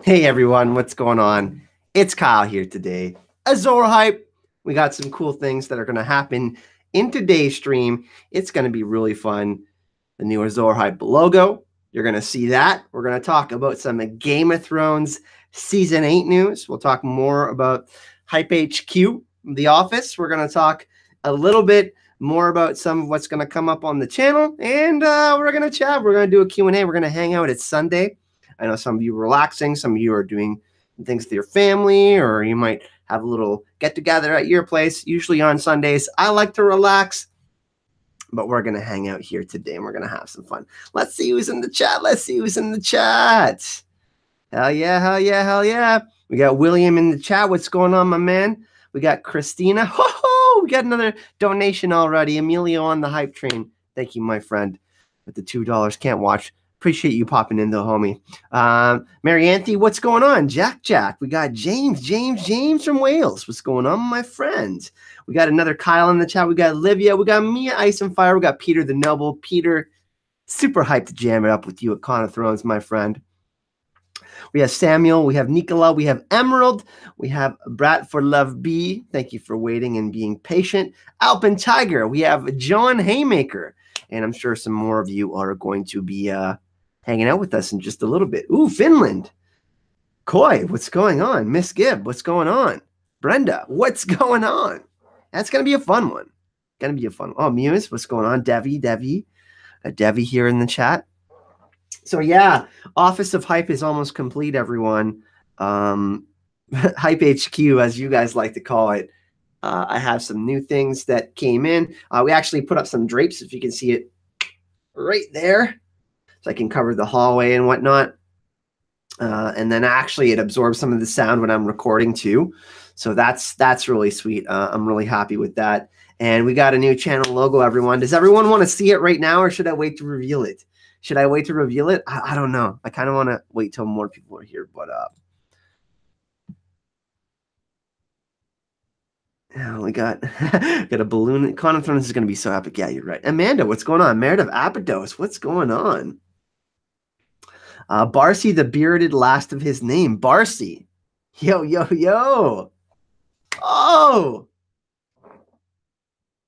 Hey everyone, what's going on? It's Kyle here today. Azor Hype. We got some cool things that are going to happen in today's stream. It's going to be really fun. The new Azor Hype logo. You're going to see that. We're going to talk about some Game of Thrones Season 8 news. We'll talk more about Hype HQ, The Office. We're going to talk a little bit more about some of what's going to come up on the channel. And we're going to chat. We're going to do a Q&A. We're going to hang out. It's Sunday. I know some of you are relaxing. Some of you are doing things with your family, or you might have a little get-together at your place. Usually on Sundays, I like to relax. But we're going to hang out here today, and we're going to have some fun. Let's see who's in the chat. Let's see who's in the chat. Hell yeah, hell yeah, hell yeah. We got William in the chat. What's going on, my man? We got Christina. Ho-ho! We got another donation already. Emilio on the hype train. Thank you, my friend, with the $2. Can't watch. Appreciate you popping in, though, homie. Mary Anthony, what's going on? Jack. We got James from Wales. What's going on, my friend? We got another Kyle in the chat. We got Olivia. We got Mia Ice and Fire. We got Peter the Noble. Peter, super hyped to jam it up with you at Con of Thrones, my friend. We have Samuel. We have Nicola. We have Emerald. We have Brat for Love B. Thank you for waiting and being patient. Alpin Tiger. We have John Haymaker. And I'm sure some more of you are going to be hanging out with us in just a little bit. Ooh, Finland. Koi, what's going on? Miss Gibb, what's going on? Brenda, what's going on? That's going to be a fun one. Going to be a fun one. Oh, Muse, what's going on? Devi here in the chat. So, yeah, Office of Hype is almost complete, everyone. Hype HQ, as you guys like to call it. I have some new things that came in. We actually put up some drapes, if you can see it right there. So I can cover the hallway and whatnot. And then actually it absorbs some of the sound when I'm recording too. So that's really sweet. I'm really happy with that. And we got a new channel logo, everyone. Does everyone want to see it right now, or should I wait to reveal it? Should I wait to reveal it? I don't know. I kind of want to wait till more people are here, but yeah, we got a balloon. Con of Thrones is going to be so epic. Yeah, you're right. Amanda, what's going on? Meredith Apidos, what's going on? Barcy, the bearded last of his name. Barcy. Yo. Oh.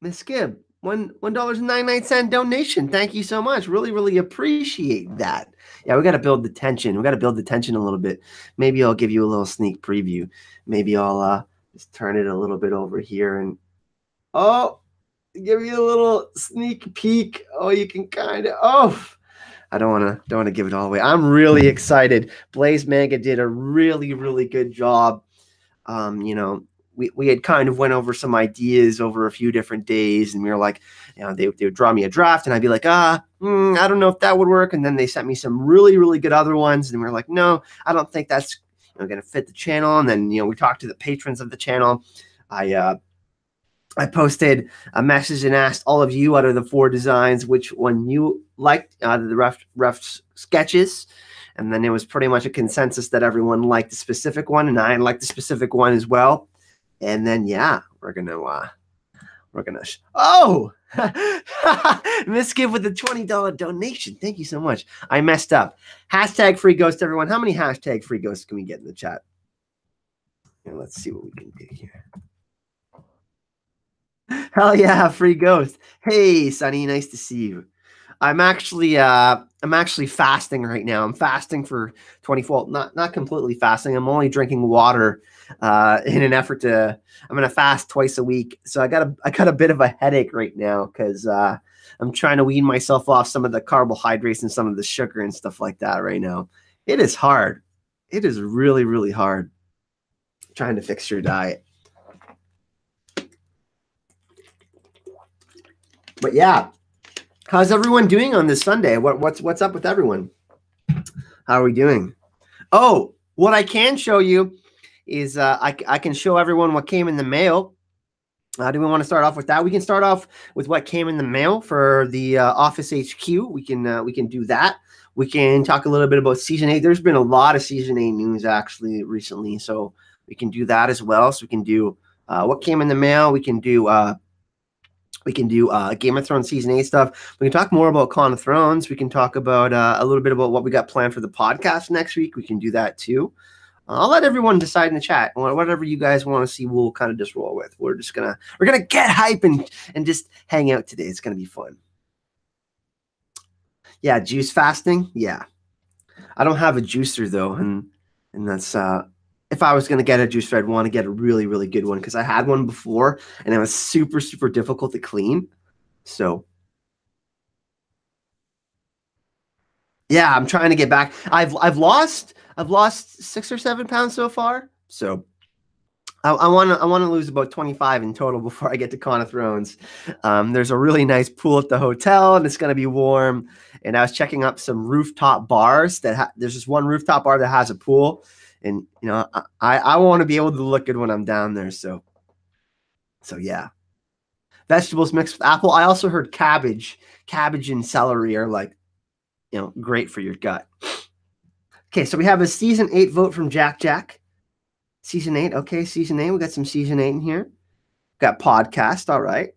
Miss Gibb, $1.99 donation. Thank you so much. Really appreciate that. Yeah, we got to build the tension. We got to build the tension a little bit. Maybe I'll give you a little sneak preview. Maybe I'll just turn it a little bit over here and give you a little sneak peek. Oh, you can kind of I don't want to give it all away. I'm really excited. Blaze Manga did a really good job. We had kind of went over some ideas over a few different days, and we were like, they would draw me a draft, and I'd be like, I don't know if that would work. And then they sent me some really good other ones, and we were like, no, I don't think that's going to fit the channel. And then we talked to the patrons of the channel. I posted a message and asked all of you, out of the 4 designs, which one you liked out of the rough sketches. And then it was pretty much a consensus that everyone liked the specific one, and I liked the specific one as well. And then, yeah, we're gonna Miss Gibb with the $20 donation. Thank you so much. I messed up. Hashtag free ghost, everyone. How many hashtag free ghosts can we get in the chat? Here, let's see what we can do here. Hell yeah, free ghost. Hey, Sunny, nice to see you. I'm actually fasting right now. I'm fasting for 24. Not completely fasting. I'm only drinking water in an effort to. I'm gonna fast twice a week. So I got a bit of a headache right now because I'm trying to wean myself off some of the carbohydrates and some of the sugar and stuff like that right now. It is hard. It is really hard trying to fix your diet. But yeah, how's everyone doing on this Sunday? What's up with everyone? How are we doing? Oh, what I can show you is I can show everyone what came in the mail. Do we want to start off with that? We can start off with what came in the mail for the Office HQ. We can do that. We can talk a little bit about Season 8. There's been a lot of Season 8 news actually recently, so we can do that as well. So we can do what came in the mail. We can do We can do Game of Thrones Season 8 stuff. We can talk more about Con of Thrones. We can talk about a little bit about what we got planned for the podcast next week. We can do that too. I'll let everyone decide in the chat. Whatever you guys want to see, we'll kind of just roll with. We're gonna get hype and just hang out today. It's gonna be fun. Yeah, juice fasting. Yeah, I don't have a juicer though, and that's if I was gonna get a juicer, I'd want to get a really, really good one because I had one before and it was super, super difficult to clean. So yeah, I'm trying to get back. I've lost 6 or 7 pounds so far. So I want to lose about 25 in total before I get to Con of Thrones. There's a really nice pool at the hotel, and it's going to be warm. And I was checking up some rooftop bars there's this one rooftop bar that has a pool, and you know I want to be able to look good when I'm down there. So yeah, vegetables mixed with apple. I also heard cabbage and celery are like great for your gut. Okay, so we have a season 8 vote from Jack. Season 8. Okay, season 8. We got some season 8 in here. Got podcast. All right.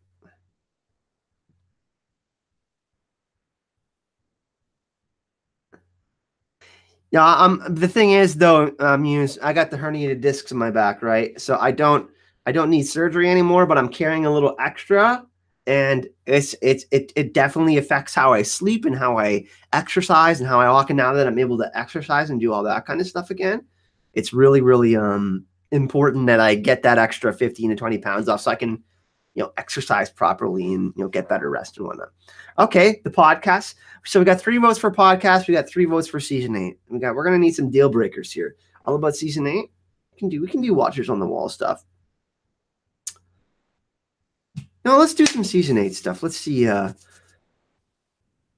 Yeah, the thing is though, Muse, I got the herniated discs in my back, right? So I don't need surgery anymore, but I'm carrying a little extra, and it definitely affects how I sleep and how I exercise and how I walk. And now that I'm able to exercise and do all that kind of stuff again, it's really, really important that I get that extra 15 to 20 pounds off so I can, exercise properly and, get better rest and whatnot. Okay, the podcast. So we got 3 votes for podcast. We got 3 votes for season 8. We're going to need some deal breakers here. All about season 8. We can do Watchers on the Wall stuff. No, let's do some season 8 stuff. Let's see.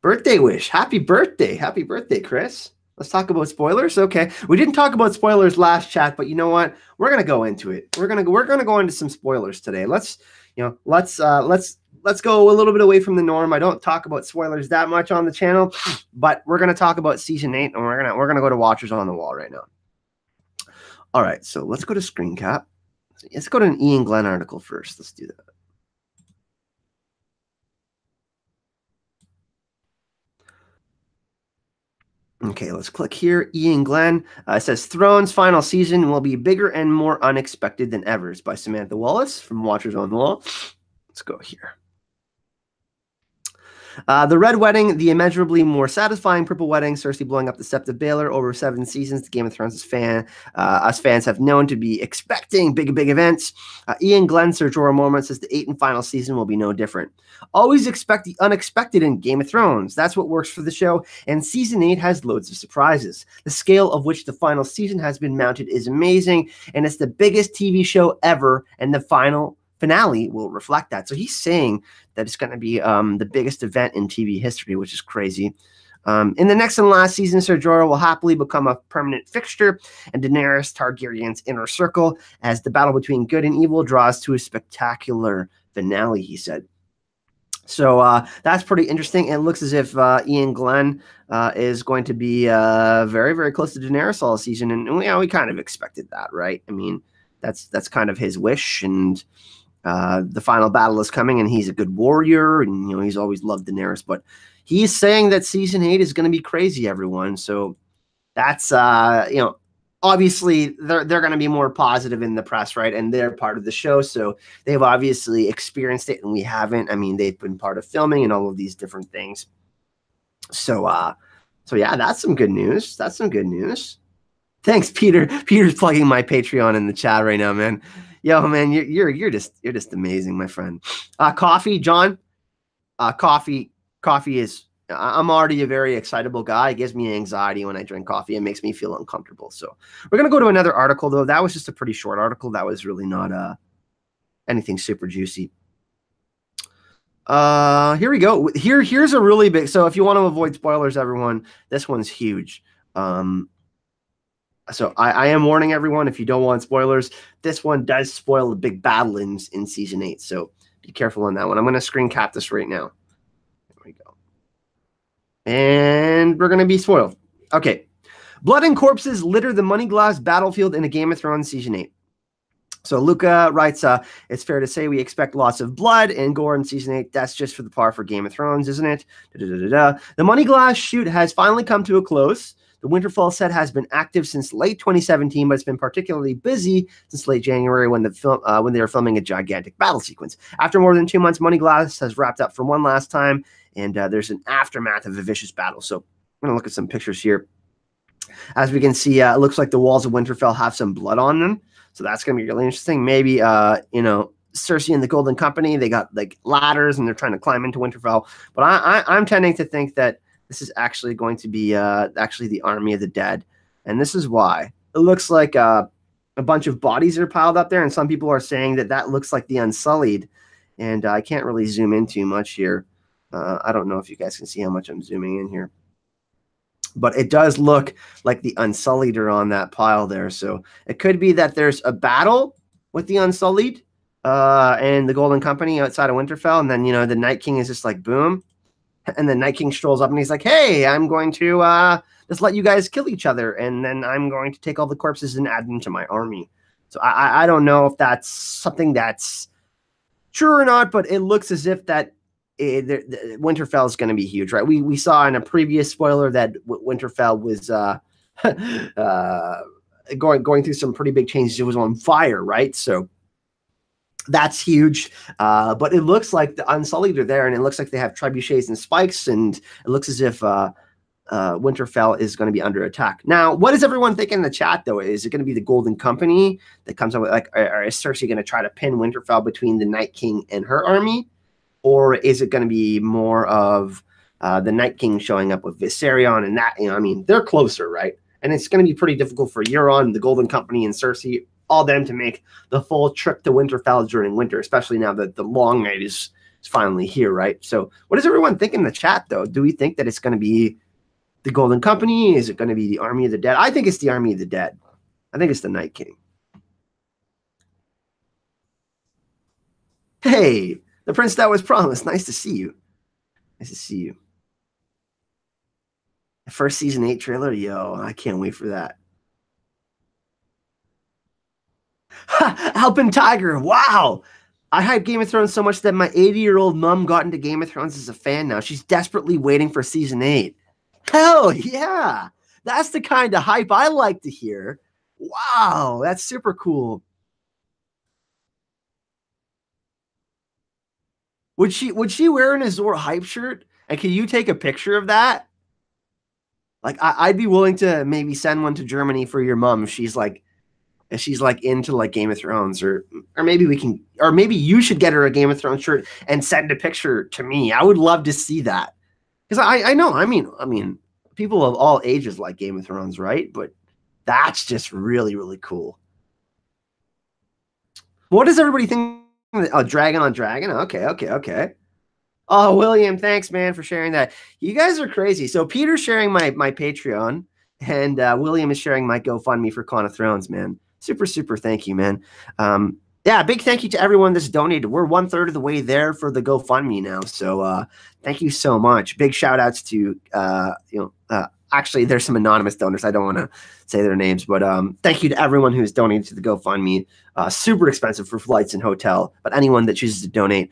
Birthday wish. Happy birthday. Happy birthday, Chris. Let's talk about spoilers. Okay. We didn't talk about spoilers last chat, but you know what? We're going to go into it. We're going to go into some spoilers today. Let's go a little bit away from the norm. I don't talk about spoilers that much on the channel, but we're going to talk about season 8, and we're going to go to Watchers on the Wall right now. All right. So let's go to screen cap. Let's go to an Ian Glenn article first. Let's do that. Okay, let's click here. Ian Glenn says Thrones final season will be bigger and more unexpected than ever. It's by Samantha Wallace from Watchers on the Wall. Let's go here. The Red Wedding, the immeasurably more satisfying Purple Wedding, Cersei blowing up the Sept of Baelor over 7 seasons. The Game of Thrones us fans have known to be expecting big events. Ian Glenn, Sir Jorah Mormont says the 8th and final season will be no different. Always expect the unexpected in Game of Thrones. That's what works for the show, and season 8 has loads of surprises. The scale of which the final season has been mounted is amazing, and it's the biggest TV show ever, and the final finale will reflect that. So he's saying that it's going to be the biggest event in TV history, which is crazy. In the next and last season, Ser Jorah will happily become a permanent fixture in Daenerys Targaryen's inner circle as the battle between good and evil draws to a spectacular finale, he said. So that's pretty interesting. It looks as if Ian Glenn is going to be very, very close to Daenerys all season. And we kind of expected that, right? I mean, that's kind of his wish, and the final battle is coming, and he's a good warrior, and he's always loved Daenerys, but he's saying that season 8 is going to be crazy, everyone. So that's obviously they're going to be more positive in the press, right? And they're part of the show, so they've obviously experienced it, and we haven't. I mean, they've been part of filming and all of these different things. So yeah, that's some good news. That's some good news. Thanks, Peter. Peter's plugging my Patreon in the chat right now, man. Yo, man, you're just amazing, my friend. Coffee, John. Coffee is. I'm already a very excitable guy. It gives me anxiety when I drink coffee. It makes me feel uncomfortable. So we're gonna go to another article, though. That was just a pretty short article. That was really not anything super juicy. Here we go. Here's a really big. So if you want to avoid spoilers, everyone, this one's huge. So I am warning everyone, if you don't want spoilers, this one does spoil the big battle in season 8. So be careful on that one. I'm going to screen cap this right now. There we go. And we're going to be spoiled. Okay. Blood and corpses litter the Money Glass battlefield in a Game of Thrones season 8. So Luca writes, it's fair to say we expect lots of blood and gore in season 8. That's just for the par for Game of Thrones, isn't it? The Money Glass shoot has finally come to a close. The Winterfell set has been active since late 2017, but it's been particularly busy since late January when when they were filming a gigantic battle sequence. After more than 2 months, Money Glass has wrapped up for one last time, and there's an aftermath of a vicious battle. So I'm going to look at some pictures here. As we can see, it looks like the walls of Winterfell have some blood on them. So that's going to be really interesting. Maybe, Cersei and the Golden Company, they got like ladders and they're trying to climb into Winterfell. But I'm tending to think that this is actually going to be actually the Army of the Dead. And this is why. It looks like a bunch of bodies are piled up there. And some people are saying that that looks like the Unsullied. And I can't really zoom in too much here. I don't know if you guys can see how much I'm zooming in here. But it does look like the Unsullied are on that pile there. So it could be that there's a battle with the Unsullied and the Golden Company outside of Winterfell. And then, the Night King is just like, boom. And the Night King strolls up and he's like, hey, I'm going to just let you guys kill each other. And then I'm going to take all the corpses and add them to my army. So I don't know if that's something that's true or not, but it looks as if that Winterfell is going to be huge, right? We saw in a previous spoiler that Winterfell was going through some pretty big changes. It was on fire, right? So that's huge. But it looks like the Unsullied are there, and it looks like they have trebuchets and spikes, and it looks as if Winterfell is going to be under attack. Now, what is everyone thinking in the chat, though? Is it going to be the Golden Company that comes up with, or is Cersei going to try to pin Winterfell between the Night King and her army? Or is it going to be more of the Night King showing up with Viserion and that? They're closer, right? And it's going to be pretty difficult for Euron, the Golden Company, and Cersei, all them to make the full trip to Winterfell during winter, especially now that the long night is finally here, right? So what does everyone think in the chat, though? Do we think that it's going to be the Golden Company? Is it going to be the Army of the Dead? I think it's the Army of the Dead. I think it's the Night King. Hey, the prince that was promised. Nice to see you. Nice to see you. The first season 8 trailer. Yo, I can't wait for that. Alpin Tiger. Wow. I hype Game of Thrones so much that my 80-year-old mom got into Game of Thrones as a fan now. She's desperately waiting for season 8. Hell yeah. That's the kind of hype I like to hear. Wow. That's super cool. Would she wear an Azor Hype shirt? And can you take a picture of that? Like, I'd be willing to maybe send one to Germany for your mom if she's like into like Game of Thrones, or maybe we can, or maybe you should get her a Game of Thrones shirt and send a picture to me. I would love to see that, because I know, I mean, people of all ages like Game of Thrones, right? But that's just really, really cool. What does everybody think? Oh, Dragon on Dragon. Okay. Oh, William, thanks, man, for sharing that. You guys are crazy. So Peter's sharing my Patreon, and William is sharing my GoFundMe for Con of Thrones, man. Super, super thank you, man. Yeah, big thank you to everyone that's donated. We're 1/3 of the way there for the GoFundMe now. So thank you so much. Big shout outs to, actually, there's some anonymous donors. I don't want to say their names, but thank you to everyone who's donated to the GoFundMe. Super expensive for flights and hotel, but anyone that chooses to donate,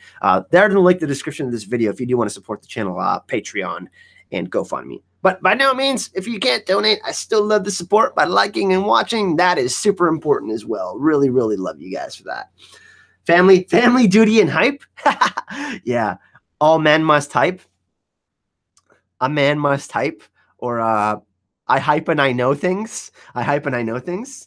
they're in the link in the description of this video if you do want to support the channel, Patreon and GoFundMe. But by no means, if you can't donate, I still love the support by liking and watching. That is super important as well. Really, really love you guys for that. Family, duty, and hype. Yeah, all men must hype. A man must hype. Or I hype and I know things. I hype and I know things.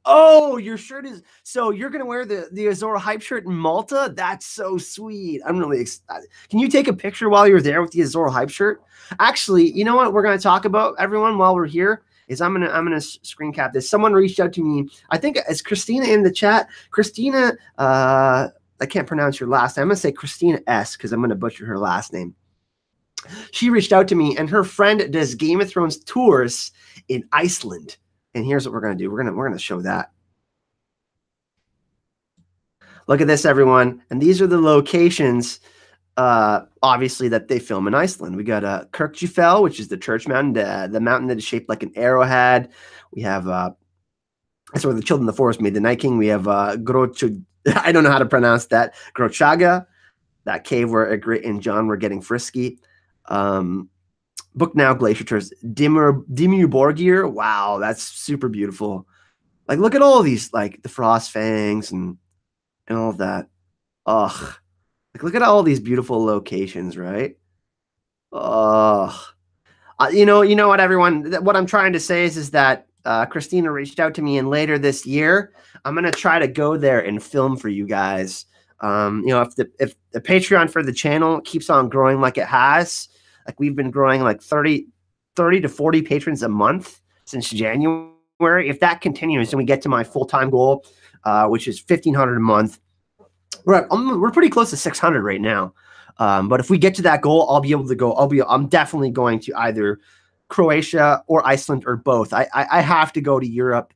Oh, your shirt is, so you're gonna wear the Azor Hype shirt in Malta? That's so sweet. I'm really excited. Can you take a picture while you're there with the Azor Hype shirt? Actually, you know what we're gonna talk about, everyone, while we're here, is I'm gonna screen cap this. Someone reached out to me. I think it's Christina in the chat. Christina, I can't pronounce your last name. I'm gonna say Christina S, because I'm gonna butcher her last name. She reached out to me, and her friend does Game of Thrones tours in Iceland. And here's what we're gonna do. We're gonna show that. Look at this, everyone. And these are the locations, obviously, that they film in Iceland. We got Kirkjufell, which is the church mountain, the mountain that is shaped like an arrowhead. We have That's where the Children of the Forest made the Night King. We have Grocho. I don't know how to pronounce that. Grochaga, that cave where Ygritte and Jon were getting frisky. Book now, Glacier Tours. Dimir Borgir. Wow, that's super beautiful. Like, look at all these, like the Frost Fangs and all of that. Ugh. Like, look at all these beautiful locations, right? Ugh. You know what, everyone? What I'm trying to say is that Christina reached out to me, and later this year, I'm gonna try to go there and film for you guys. If the Patreon for the channel keeps on growing like it has, like we've been growing like 30 to 40 patrons a month since January. If that continues and we get to my full-time goal, which is 1,500 a month, we're pretty close to 600 right now. But if we get to that goal, I'll be able to go. I'm definitely going to either Croatia or Iceland or both. I have to go to Europe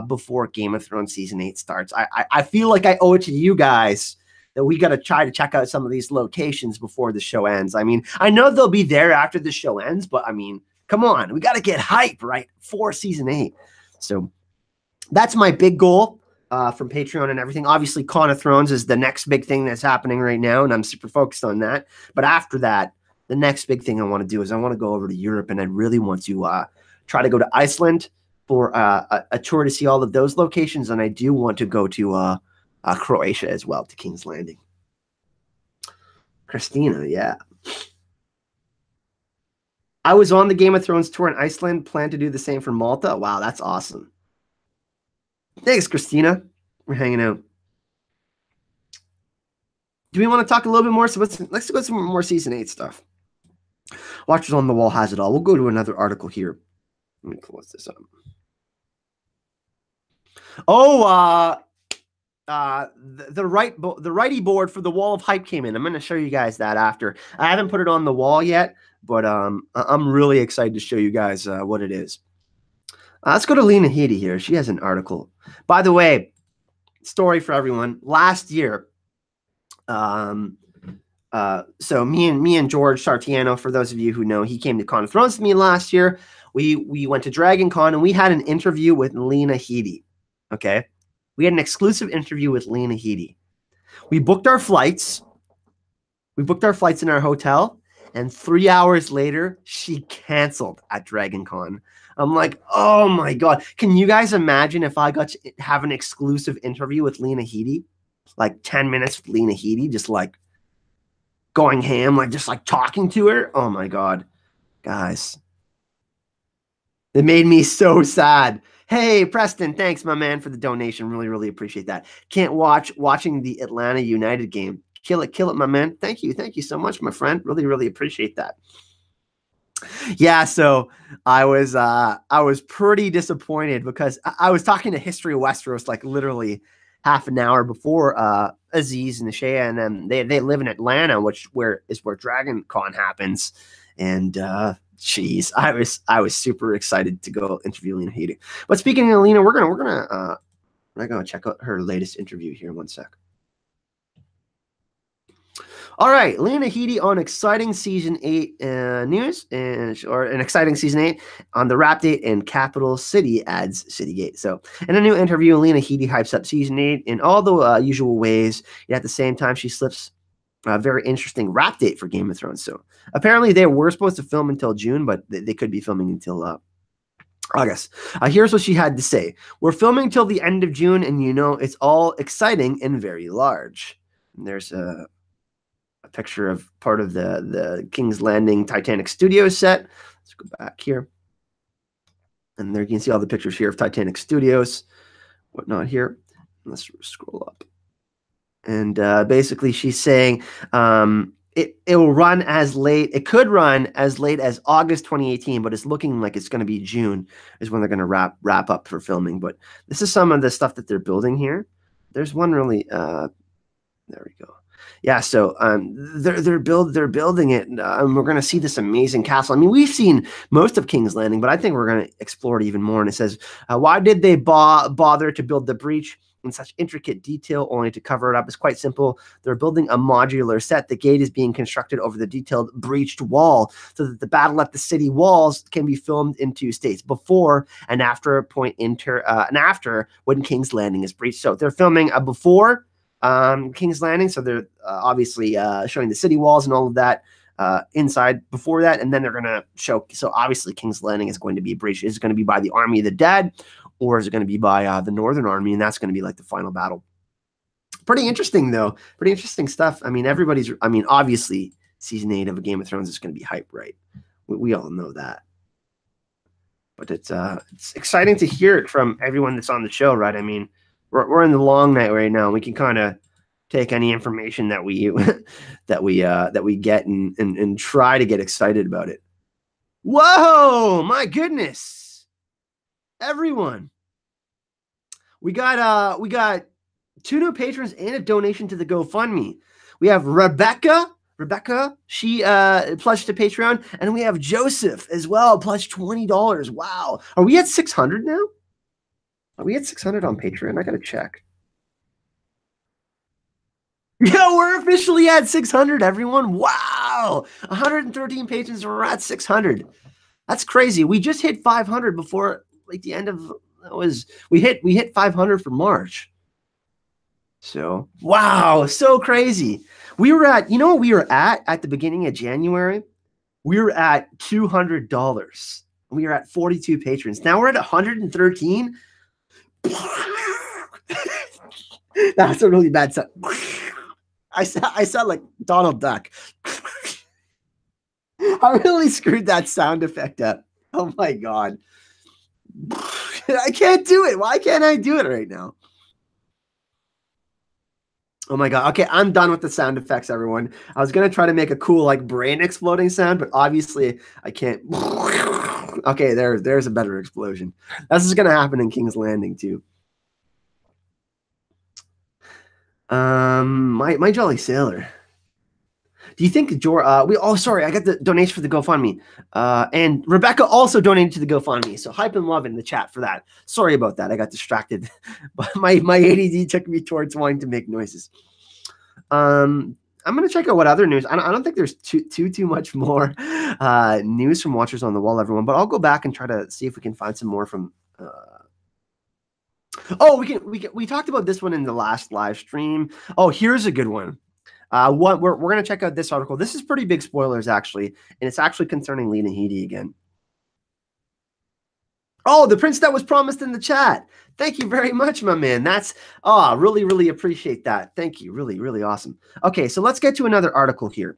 before Game of Thrones season 8 starts. I feel like I owe it to you guys that we got to try to check out some of these locations before the show ends. I mean, I know they'll be there after the show ends, but I mean, come on, we got to get hype, right, for season 8. So that's my big goal from Patreon and everything. Obviously, Con of Thrones is the next big thing that's happening right now, and I'm super focused on that. But after that, the next big thing I want to do is I want to go over to Europe, and I really want to try to go to Iceland for a tour to see all of those locations, and I do want to go to Croatia as well, to King's Landing. Christina, yeah. I was on the Game of Thrones tour in Iceland, plan to do the same for Malta. Wow, that's awesome. Thanks, Christina. We're hanging out. Do we want to talk a little bit more? So let's go some more season 8 stuff. Watchers on the Wall has it all. We'll go to another article here. Let me close this up. Oh, the righty board for the Wall of Hype came in. I'm going to show you guys that after. I haven't put it on the wall yet, but I'm really excited to show you guys what it is. Let's go to Lena Headey here. She has an article. By the way, story for everyone. Last year, so me and George Sartiano, for those of you who know, he came to Con of Thrones with me last year. We went to Dragon Con and we had an interview with Lena Headey. Okay, we had an exclusive interview with Lena Headey. We booked our flights. We booked our flights in our hotel, and 3 hours later, she canceled at Dragon Con. I'm like, oh my God. Can you guys imagine if I got to have an exclusive interview with Lena Headey? Like 10 minutes with Lena Headey, just like going ham, like just like talking to her. Oh my God. Guys. It made me so sad. Hey, Preston, thanks, my man, for the donation. Really, really appreciate that. Can't watching the Atlanta United game. Kill it, my man. Thank you. Thank you so much, my friend. Really, really appreciate that. Yeah, so I was pretty disappointed because I was talking to History of Westeros like literally half an hour before Aziz and Shea, and then they live in Atlanta, which is where Dragon Con happens. And jeez, I was super excited to go interview Lena Headey. But speaking of Lena, we're gonna check out her latest interview here. One sec. All right, Lena Headey on exciting season 8 news, or an exciting season 8 on the wrap date, and Capital City adds Citygate. So, in a new interview, Lena Headey hypes up season 8 in all the usual ways. Yet at the same time, she slips a very interesting wrap date for Game of Thrones. So, apparently, they were supposed to film until June, but they could be filming until August. Here's what she had to say: "We're filming till the end of June, and it's all exciting and very large." And there's a picture of part of the King's Landing Titanic Studios set. Let's go back here. And there you can see all the pictures here of Titanic Studios, whatnot here. Let's scroll up. And basically she's saying it will run as late. It could run as late as August 2018, but it's looking like it's going to be June is when they're going to wrap up for filming. But this is some of the stuff that they're building here. There's one really, there we go. Yeah, so they're building it, and we're going to see this amazing castle. I mean, we've seen most of King's Landing, but I think we're going to explore it even more. And it says, why did they bother to build the breach in such intricate detail only to cover it up. It's quite simple. They're building a modular set. The gate is being constructed over the detailed breached wall so that the battle at the city walls can be filmed in 2 states, before and after after when King's Landing is breached. So they're filming a before King's Landing, so they're obviously showing the city walls and all of that inside before that, and then they're going to show. So obviously King's Landing is going to be breached. Is it going to be by the Army of the Dead, or is it going to be by the Northern Army? And that's going to be like the final battle. Pretty interesting, though. Pretty interesting stuff. I mean, obviously season 8 of Game of Thrones is going to be hype, right? We all know that. But it's exciting to hear it from everyone that's on the show, right? I mean, we're in the long night right now. We can kind of take any information that we that we get and try to get excited about it. Whoa, my goodness. Everyone. We got 2 new patrons and a donation to the GoFundMe. We have Rebecca, she pledged to Patreon, and we have Joseph as well, pledged $20. Wow. Are we at 600 now? Are we at 600 on Patreon? I got to check. Yeah, we're officially at 600, everyone. Wow. 113 patrons, we're at 600. That's crazy. We just hit 500 before like the end of we hit 500 for March. So, wow, so crazy. We were at, you know what we were at the beginning of January? We were at $200. We were at 42 patrons. Now we're at 113. That's a really bad sound. I sound like Donald Duck. I really screwed that sound effect up. Oh my God. I can't do it. Why can't I do it right now? Oh my God. Okay, I'm done with the sound effects, everyone. I was going to try to make a cool like brain exploding sound, but obviously I can't. Okay, there's a better explosion. This is going to happen in King's Landing too. My Jolly Sailor. Do you think sorry, I got the donation for the GoFundMe. And Rebecca also donated to the GoFundMe. So hype and love in the chat for that. Sorry about that. I got distracted. But my ADD took me towards wanting to make noises. I'm gonna check out what other news. I don't think there's too much more news from Watchers on the Wall, everyone. But I'll go back and try to see if we can find some more from. We talked about this one in the last live stream. Oh, here's a good one. We're going to check out this article. This is pretty big spoilers, actually, and it's actually concerning Lena Headey again. Oh, the prince that was promised in the chat. Thank you very much, my man. That's really, really appreciate that. Thank you. Really, really awesome. Okay, so let's get to another article here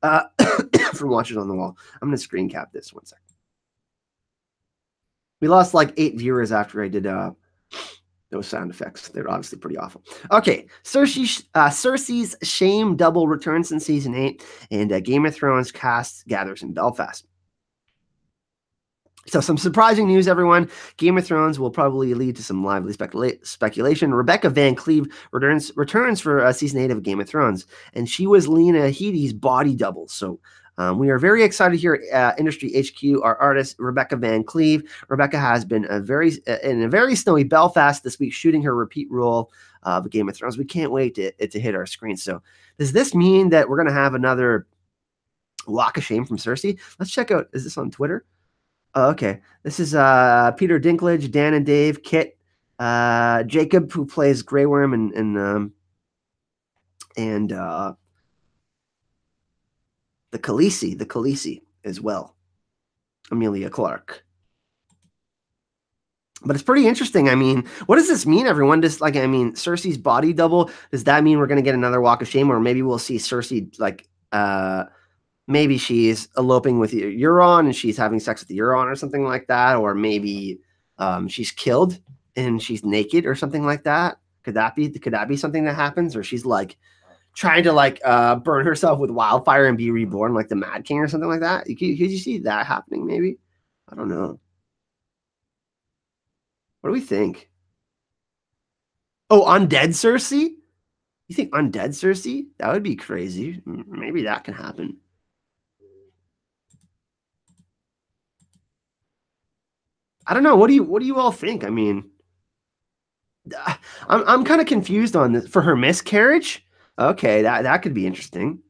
from Watchers on the Wall. I'm going to screen cap this 1 second. We lost like 8 viewers after I did those sound effects. They're obviously pretty awful. Okay, Cersei's shame double returns in season 8, and Game of Thrones cast gathers in Belfast. So some surprising news, everyone. Game of Thrones will probably lead to some lively speculation. Rebecca Van Cleve returns for season 8 of Game of Thrones, and she was Lena Headey's body double. So we are very excited here at Industry HQ. Our artist, Rebecca Van Cleve. Rebecca has been in a very snowy Belfast this week, shooting her repeat role of Game of Thrones. We can't wait to hit our screen. So does this mean that we're going to have another walk of shame from Cersei? Let's check out. Is this on Twitter? Oh, okay. This is Peter Dinklage, Dan and Dave, Kit, Jacob, who plays Grey Worm, and the Khaleesi as well, Emilia Clarke. But it's pretty interesting. I mean, what does this mean, everyone? Cersei's body double, does that mean we're going to get another walk of shame? Or maybe we'll see Cersei, maybe she's eloping with Euron and she's having sex with Euron or something like that. Or maybe she's killed and she's naked or something like that. Could that be something that happens? Or she's like trying to burn herself with wildfire and be reborn like the Mad King or something like that. Could you see that happening? Maybe. I don't know. What do we think? Oh, undead Cersei? You think undead Cersei? That would be crazy. Maybe that can happen. I don't know. What do you all think? I mean, I'm kind of confused on this for her miscarriage. Okay, that could be interesting.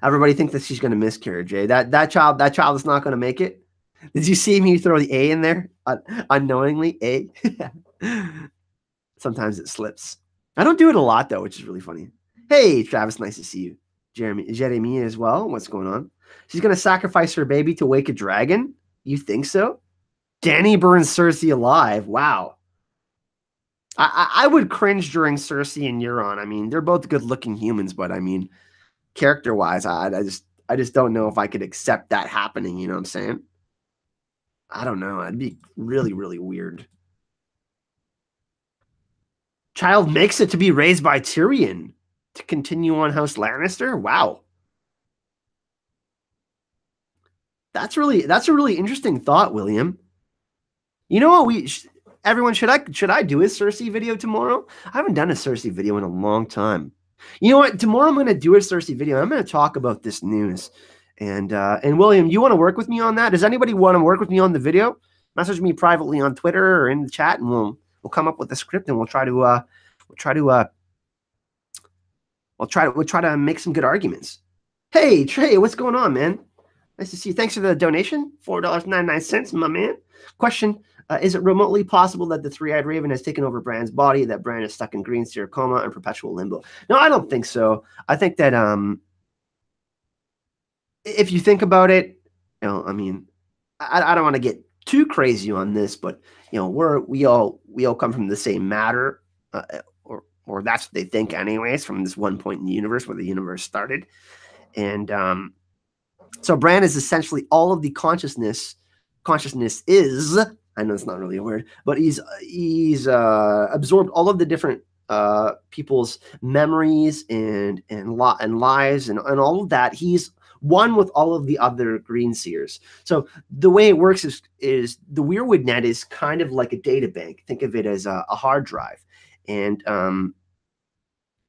Everybody thinks that she's going to miscarriage. Eh? That child is not going to make it. Did you see me throw the A in there unknowingly? A. Sometimes it slips. I don't do it a lot though, which is really funny. Hey, Travis, nice to see you. Jeremy as well. What's going on? She's going to sacrifice her baby to wake a dragon. You think so? Dany burns Cersei alive. Wow. I would cringe during Cersei and Euron. I mean, they're both good-looking humans, but I mean, character-wise, I just don't know if I could accept that happening. You know what I'm saying? I don't know. It'd be really, really weird. Child makes it to be raised by Tyrion to continue on House Lannister. Wow. That's a really interesting thought, William. You know what everyone, should I do a Cersei video tomorrow? I haven't done a Cersei video in a long time. You know what? Tomorrow I'm going to do a Cersei video. I'm going to talk about this news. And William, you want to work with me on that? Does anybody want to work with me on the video? Message me privately on Twitter or in the chat, and we'll come up with a script, and we'll try to make some good arguments. Hey, Trey, what's going on, man? Nice to see you. Thanks for the donation, $4.99, my man. Question: is it remotely possible that the three-eyed raven has taken over Bran's body, that Bran is stuck in green seer coma and perpetual limbo? No, I don't think so. I think that if you think about it, you know, I mean, I don't want to get too crazy on this, but you know, we all come from the same matter, or that's what they think, anyways, from this one point in the universe where the universe started, and so Bran is essentially all of the consciousness. Consciousness is. I know it's not really a word, but he's absorbed all of the different people's memories and lives and all of that. He's one with all of the other green seers. So the way it works is the Weirwood net is kind of like a data bank. Think of it as a hard drive, and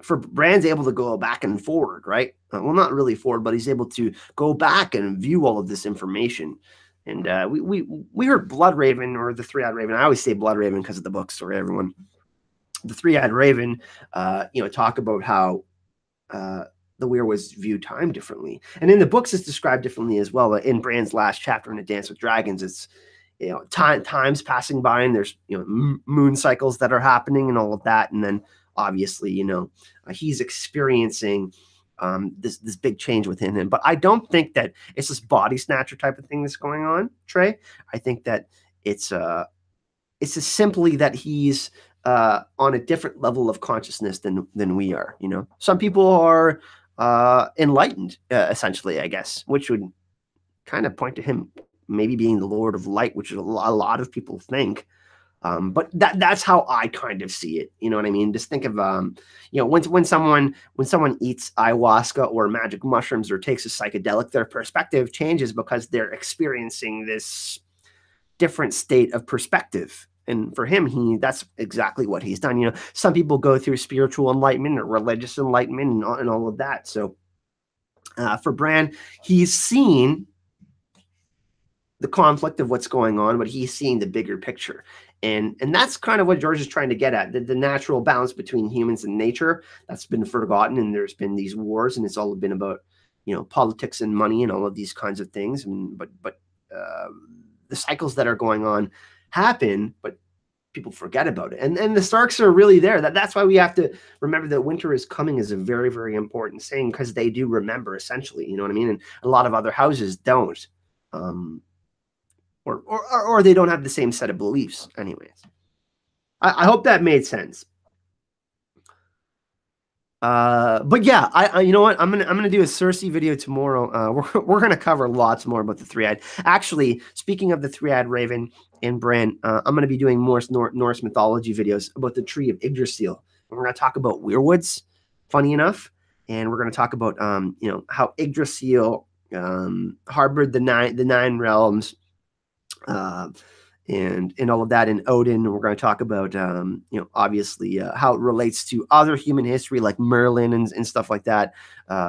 for Bran's able to go back and forward, right? Well, not really forward, but he's able to go back and view all of this information. And we heard Bloodraven, or the Three-Eyed Raven. I always say Bloodraven because of the books, sorry, everyone. The Three-Eyed Raven, talk about how the Weirwoods view time differently. And in the books, it's described differently as well. In Bran's last chapter in A Dance with Dragons, it's, time's passing by, and there's, moon cycles that are happening and all of that. And then obviously, he's experiencing this big change within him. But I don't think that it's this body snatcher type of thing that's going on, Trey. I think that it's just simply that he's on a different level of consciousness than we are. Some people are enlightened, essentially, I guess, which would kind of point to him maybe being the Lord of Light, which is a lot of people think. But that's how I kind of see it. You know what I mean? Just think of, when someone eats ayahuasca or magic mushrooms or takes a psychedelic, their perspective changes because they're experiencing this different state of perspective. And for him, that's exactly what he's done. Some people go through spiritual enlightenment or religious enlightenment and all of that. So for Bran, he's seen the conflict of what's going on, but he's seeing the bigger picture. And that's kind of what George is trying to get at, the natural balance between humans and nature that's been forgotten. And there's been these wars, and it's all been about, politics and money and all of these kinds of things. But the cycles that are going on happen, but people forget about it. And the Starks are really there. That's why we have to remember that winter is coming is a very, very important saying, because they do remember, essentially, you know what I mean? And a lot of other houses don't. Or they don't have the same set of beliefs. Anyways, I hope that made sense. But yeah, I you know what? I'm gonna do a Cersei video tomorrow. We're gonna cover lots more about the Three-Eyed. Actually, speaking of the Three-Eyed Raven and Bran, I'm gonna be doing more Norse mythology videos about the Tree of Yggdrasil. We're gonna talk about Weirwoods, funny enough, and we're gonna talk about how Yggdrasil harbored the nine realms. And all of that in Odin. We're going to talk about, obviously how it relates to other human history, like Merlin and stuff like that,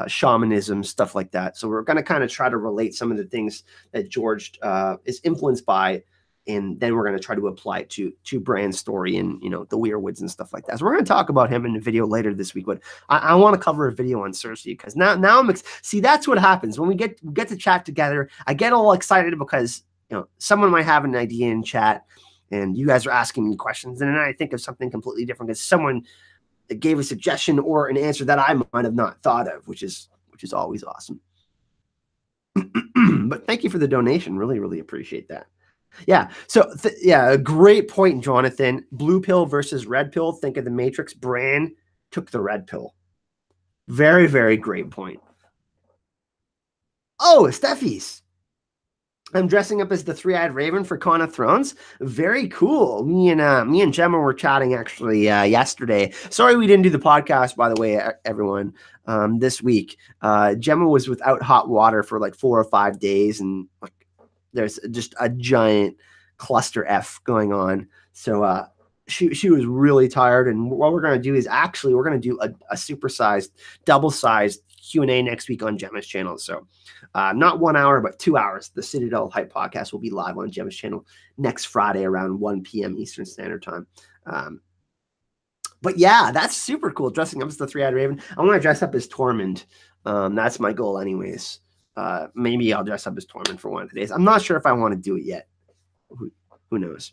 shamanism, stuff like that. So we're going to kind of try to relate some of the things that George is influenced by And then we're going to try to apply it to Bran's story and, the Weirwoods and stuff like that. So we're going to talk about him in a video later this week, but I want to cover a video on Cersei because now I'm see, that's what happens when we get to chat together. I get all excited because, someone might have an idea in chat and you guys are asking me questions. And then I think of something completely different because someone gave a suggestion or an answer that I might have not thought of, which is always awesome. But thank you for the donation. Really, really appreciate that. Yeah. So a great point, Jonathan. Blue pill versus red pill. Think of the Matrix. Bran took the red pill. Very, very great point. Oh, Steffi's. I'm dressing up as the three-eyed raven for Con of Thrones. Very cool. Me and Gemma were chatting actually yesterday. Sorry we didn't do the podcast, by the way, everyone. This week, Gemma was without hot water for like 4 or 5 days, and like there's just a giant cluster F going on. So she was really tired. And what we're going to do is actually we're going to do a supersized, double-sized Q&A next week on Gemma's channel. So not 1 hour, but 2 hours. The Citadel Hype podcast will be live on Gemma's channel next Friday around 1 p.m. Eastern Standard Time. But yeah, that's super cool. Dressing up as the three-eyed raven. I want to dress up as Tormund. That's my goal anyways. Maybe I'll dress up as Tormund for one of the days. I'm not sure if I want to do it yet. Who knows?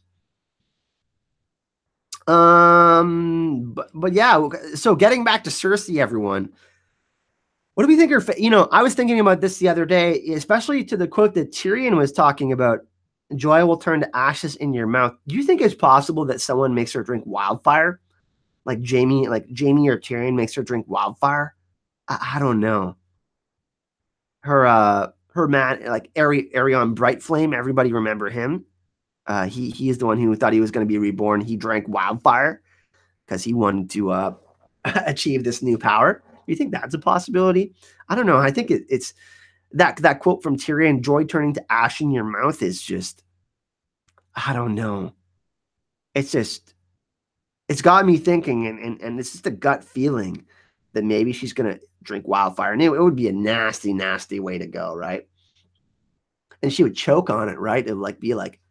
But yeah, so getting back to Cersei, everyone. What do we think I was thinking about this the other day, especially to the quote that Tyrion was talking about, joy will turn to ashes in your mouth. Do you think it's possible that someone makes her drink wildfire? Like Jaime or Tyrion makes her drink wildfire? I don't know. Her man, like Aerion Brightflame, everybody remember him. He is the one who thought he was going to be reborn. He drank wildfire because he wanted to achieve this new power. You think that's a possibility? I don't know. I think it's that quote from Tyrion, joy turning to ash in your mouth, is just, I don't know. It's got me thinking, and it's just a gut feeling that maybe she's going to drink wildfire. And it would be a nasty, nasty way to go, right? And she would choke on it, right? It would like be like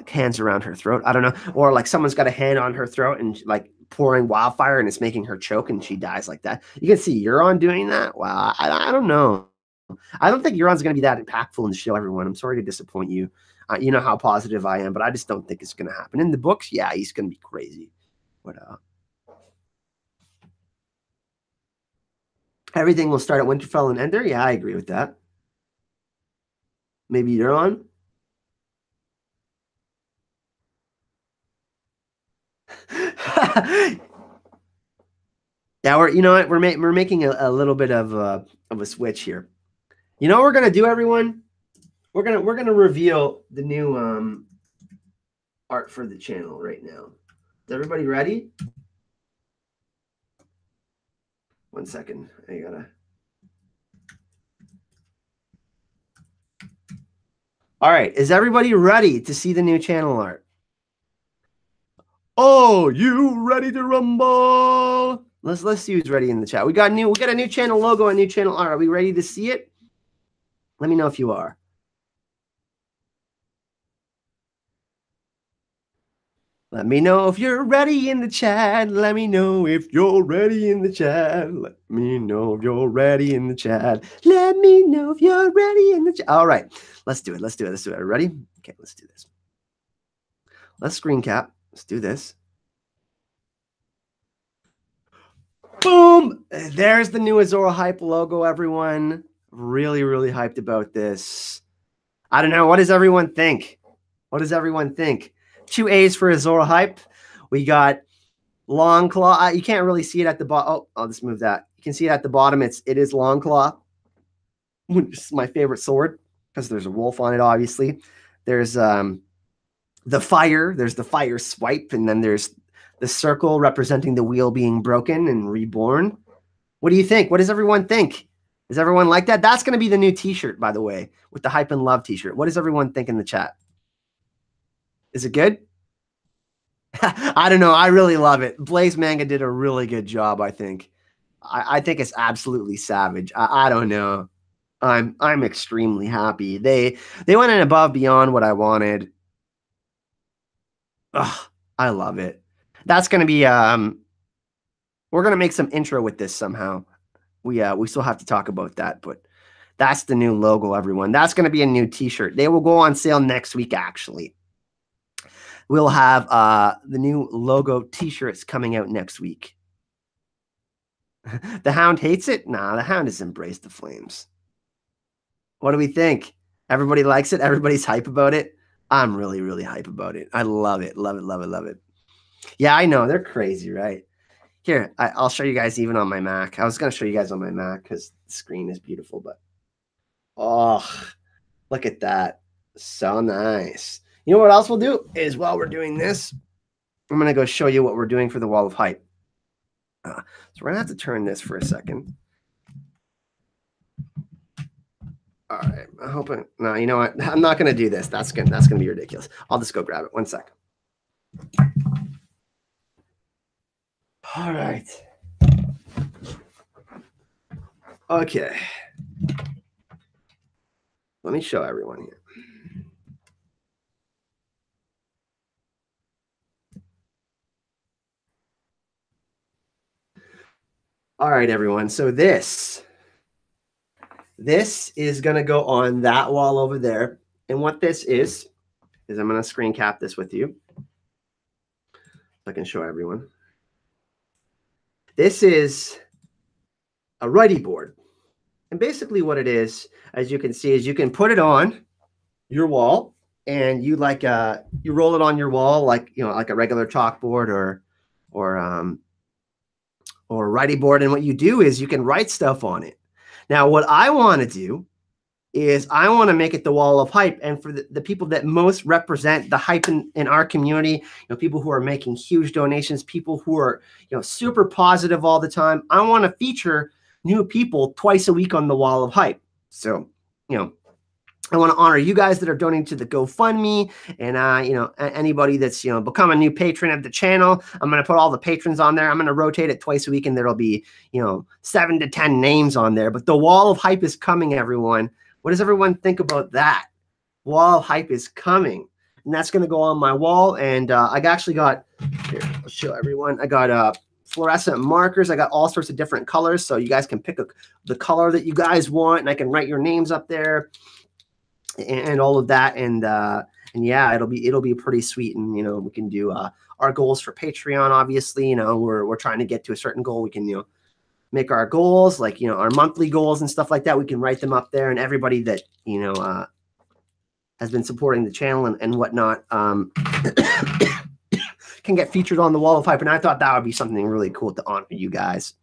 hands around her throat. I don't know. Or like someone's got a hand on her throat and like pouring wildfire and it's making her choke and she dies like that. You can see Euron doing that. Wow. I don't know. I don't think Euron's going to be that impactful in the show, everyone. I'm sorry to disappoint you. You know how positive I am, but I just don't think it's going to happen. In the books, yeah, he's going to be crazy. But everything will start at Winterfell and end there. Yeah, I agree with that. Maybe Euron. Yeah, we're making a little bit of a switch here. You know what we're gonna do, everyone? We're gonna reveal the new art for the channel right now. Is everybody ready? One second. I gotta. All right, is everybody ready to see the new channel art? Oh, you ready to rumble? Let's see who's ready in the chat. We got a new channel logo, a new channel art. Are we ready to see it? Let me know if you are. Let me know if you're ready in the chat. Let me know if you're ready in the chat. Let me know if you're ready in the chat. Let me know if you're ready in the chat. All right, let's do it. Let's do it. Let's do it. Ready? Okay, let's do this. Let's screen cap. Let's do this. Boom! There's the new Azor Hype logo, everyone. Really, really hyped about this. I don't know. What does everyone think? What does everyone think? 2 A's for Azor Hype. We got Longclaw. You can't really see it at the bottom. Oh, I'll just move that. You can see it at the bottom. It is Longclaw. It's my favorite sword because there's a wolf on it, obviously. There's the fire. There's the fire swipe, and then there's the circle representing the wheel being broken and reborn. What do you think? What does everyone think? Does everyone like that? That's going to be the new t-shirt, by the way, with the Hype and Love t-shirt. What does everyone think in the chat? Is it good? I don't know. I really love it. Blaze Manga did a really good job, I think. I think it's absolutely savage. I don't know. I'm extremely happy. They went in above beyond what I wanted. Oh, I love it. That's going to be, we're going to make some intro with this somehow. We still have to talk about that, but that's the new logo, everyone. That's going to be a new t-shirt. They will go on sale next week, actually. We'll have the new logo t-shirts coming out next week. The Hound hates it? Nah, the Hound has embraced the Flames. What do we think? Everybody likes it? Everybody's hype about it? I'm really, really hype about it. I love it. Love it, love it, love it. Yeah, I know. They're crazy, right? Here, I'll show you guys even on my Mac. I was going to show you guys on my Mac because the screen is beautiful, but oh, look at that. So nice. You know what else we'll do is while we're doing this, I'm going to go show you what we're doing for the Wall of Hype. So we're going to have to turn this for a second. All right. I hope it, no, you know what? I'm not going to do this. That's going to be ridiculous. I'll just go grab it. 1 second. All right. Okay. Let me show everyone here. All right, everyone. So this is going to go on that wall over there. And what this is I'm going to screen cap this with you. So I can show everyone. This is a righty board. And basically what it is, as you can see, is you can put it on your wall and you you roll it on your wall like, you know, like a regular chalkboard or righty board. And what you do is you can write stuff on it. Now, what I want to do is I want to make it the Wall of Hype. And for the people that most represent the hype in our community, you know, people who are making huge donations, people who are, you know, super positive all the time, I want to feature new people twice a week on the Wall of Hype. So, you know, I want to honor you guys that are donating to the GoFundMe and, you know, anybody that's, you know, become a new patron of the channel. I'm going to put all the patrons on there. I'm going to rotate it twice a week and there'll be, you know, 7 to 10 names on there. But the Wall of Hype is coming, everyone. What does everyone think about that? Wall of Hype is coming. And that's going to go on my wall. And I actually got, here, I'll show everyone. I got fluorescent markers. I got all sorts of different colors. So you guys can pick the color that you guys want. And I can write your names up there. And all of that, and yeah, it'll be pretty sweet. And you know, we can do our goals for Patreon. Obviously, you know, we're trying to get to a certain goal. We can, you know, make our goals, like, you know, our monthly goals and stuff like that. We can write them up there, and everybody that, you know, has been supporting the channel and whatnot can get featured on the Wall of Hype. And I thought that would be something really cool to honor you guys.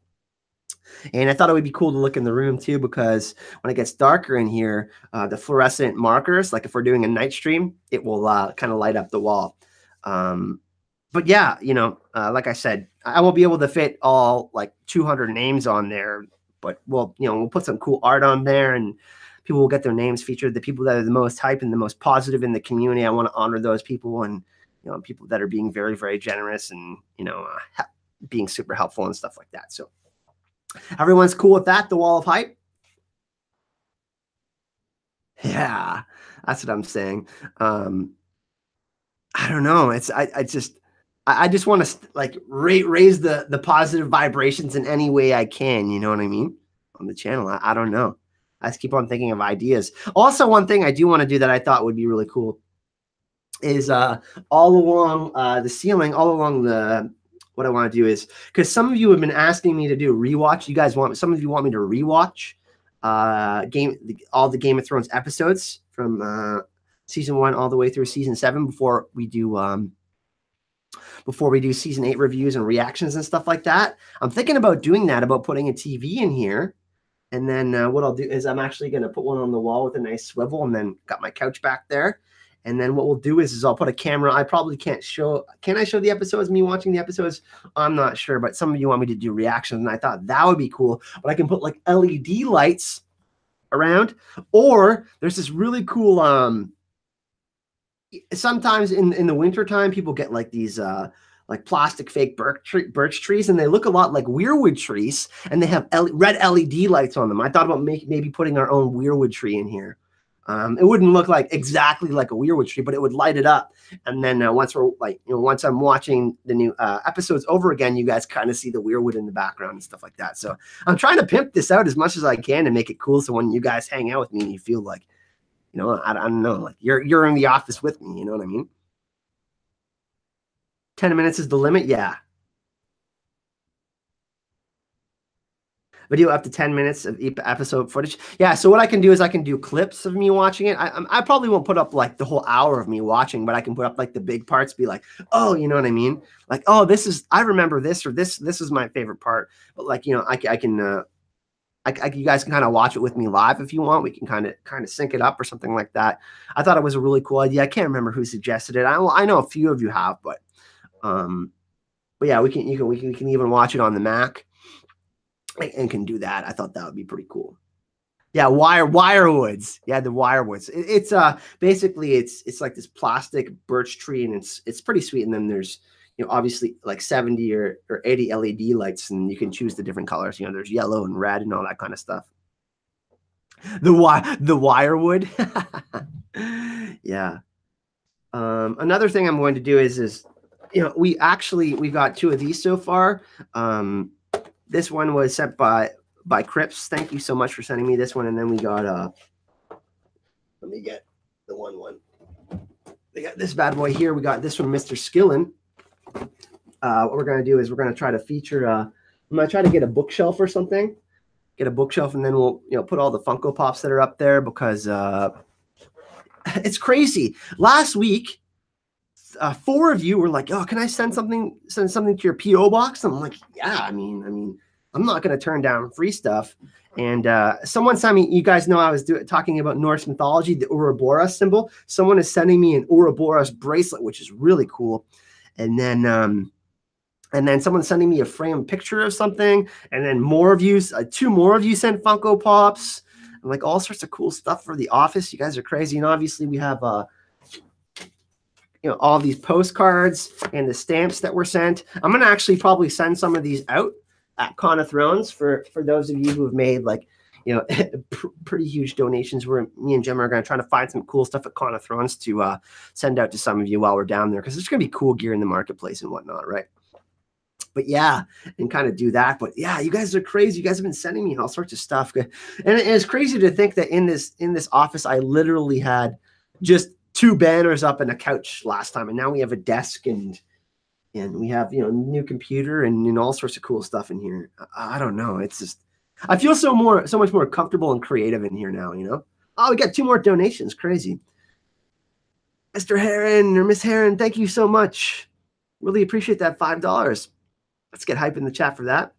And I thought it would be cool to look in the room too, because when it gets darker in here, the fluorescent markers, like if we're doing a night stream, it will kind of light up the wall. But yeah, you know, like I said, I won't be able to fit all like 200 names on there, but we'll put some cool art on there and people will get their names featured. The people that are the most hype and the most positive in the community, I want to honor those people, and, you know, people that are being very, very generous and, you know, being super helpful and stuff like that. So everyone's cool with that, the Wall of Hype? Yeah, that's what I'm saying. I don't know. I just want to like raise the positive vibrations in any way I can. You know what I mean? On the channel. I don't know. I just keep on thinking of ideas. Also, one thing I do want to do that I thought would be really cool is all along the ceiling, all along the, what I want to do is, because some of you have been asking me to do rewatch. You guys some of you want me to rewatch all the Game of Thrones episodes from season 1 all the way through season 7 before we do season 8 reviews and reactions and stuff like that. I'm thinking about doing that, about putting a TV in here. And then what I'll do is I'm actually going to put one on the wall with a nice swivel, and then got my couch back there. And then what we'll do is I'll put a camera. I probably can't show. Can I show the episodes, me watching the episodes? I'm not sure, but some of you want me to do reactions, and I thought that would be cool. But I can put like LED lights around, or there's this really cool. Sometimes in the wintertime, people get like these like plastic fake birch trees, and they look a lot like weirwood trees, and they have red LED lights on them. I thought about maybe putting our own weirwood tree in here. It wouldn't look like exactly like a weirwood tree, but it would light it up. And then once we're like, once I'm watching the new episodes over again, you guys kind of see the weirwood in the background and stuff like that. So I'm trying to pimp this out as much as I can to make it cool. So when you guys hang out with me, you feel like, I don't know, like you're in the office with me. You know what I mean? 10 minutes is the limit. Yeah. Video up to 10 minutes of episode footage. Yeah, so what I can do is I can do clips of me watching it. I probably won't put up like the whole hour of me watching, but I can put up like the big parts, be like, oh, you know what I mean? Like, oh, I remember this, or this is my favorite part. But like, you guys can kind of watch it with me live if you want. We can kind of sync it up or something like that. I thought it was a really cool idea. I can't remember who suggested it. I know a few of you have, but yeah, we can even watch it on the Mac. And can do that. I thought that would be pretty cool. Yeah, wirewoods. Yeah, the wirewoods. It's basically it's like this plastic birch tree, and it's pretty sweet. And then there's obviously like 70 or 80 LED lights, and you can choose the different colors. There's yellow and red and all that kind of stuff. The wirewood. Yeah. Another thing I'm going to do is we got 2 of these so far. This one was sent by Crips. Thank you so much for sending me this one. And then we got let me get the one. They got this bad boy here. We got this from Mr. Skillen. What we're gonna do is we're gonna try to feature. I'm gonna try to get a bookshelf or something. Get a bookshelf, and then we'll put all the Funko Pops that are up there, because it's crazy. Last week, 4 of you were like, "Oh, can I send something to your PO box?" I'm like, "Yeah, I mean, I'm not going to turn down free stuff." And someone sent me. You guys know I was talking about Norse mythology, the Ouroboros symbol. Someone is sending me an Ouroboros bracelet, which is really cool. And then someone's sending me a framed picture of something. And then more of you, 2 more of you sent Funko Pops, and like all sorts of cool stuff for the office. You guys are crazy. And obviously we have all these postcards and the stamps that were sent. I'm going to actually probably send some of these out at Con of Thrones for those of you who have made like, pretty huge donations. Me and Jim are going to try to find some cool stuff at Con of Thrones to send out to some of you while we're down there, because there's going to be cool gear in the marketplace and whatnot, right? But yeah, and kind of do that. But yeah, you guys are crazy. You guys have been sending me all sorts of stuff. And it's crazy to think that in this office, I literally had just 2 banners up and a couch last time, and now we have a desk and we have new computer and all sorts of cool stuff in here. I don't know. It's just I feel so much more comfortable and creative in here now. Oh, we got 2 more donations. Crazy. Mr. Heron or Miss Heron, thank you so much. Really appreciate that $5. Let's get hype in the chat for that.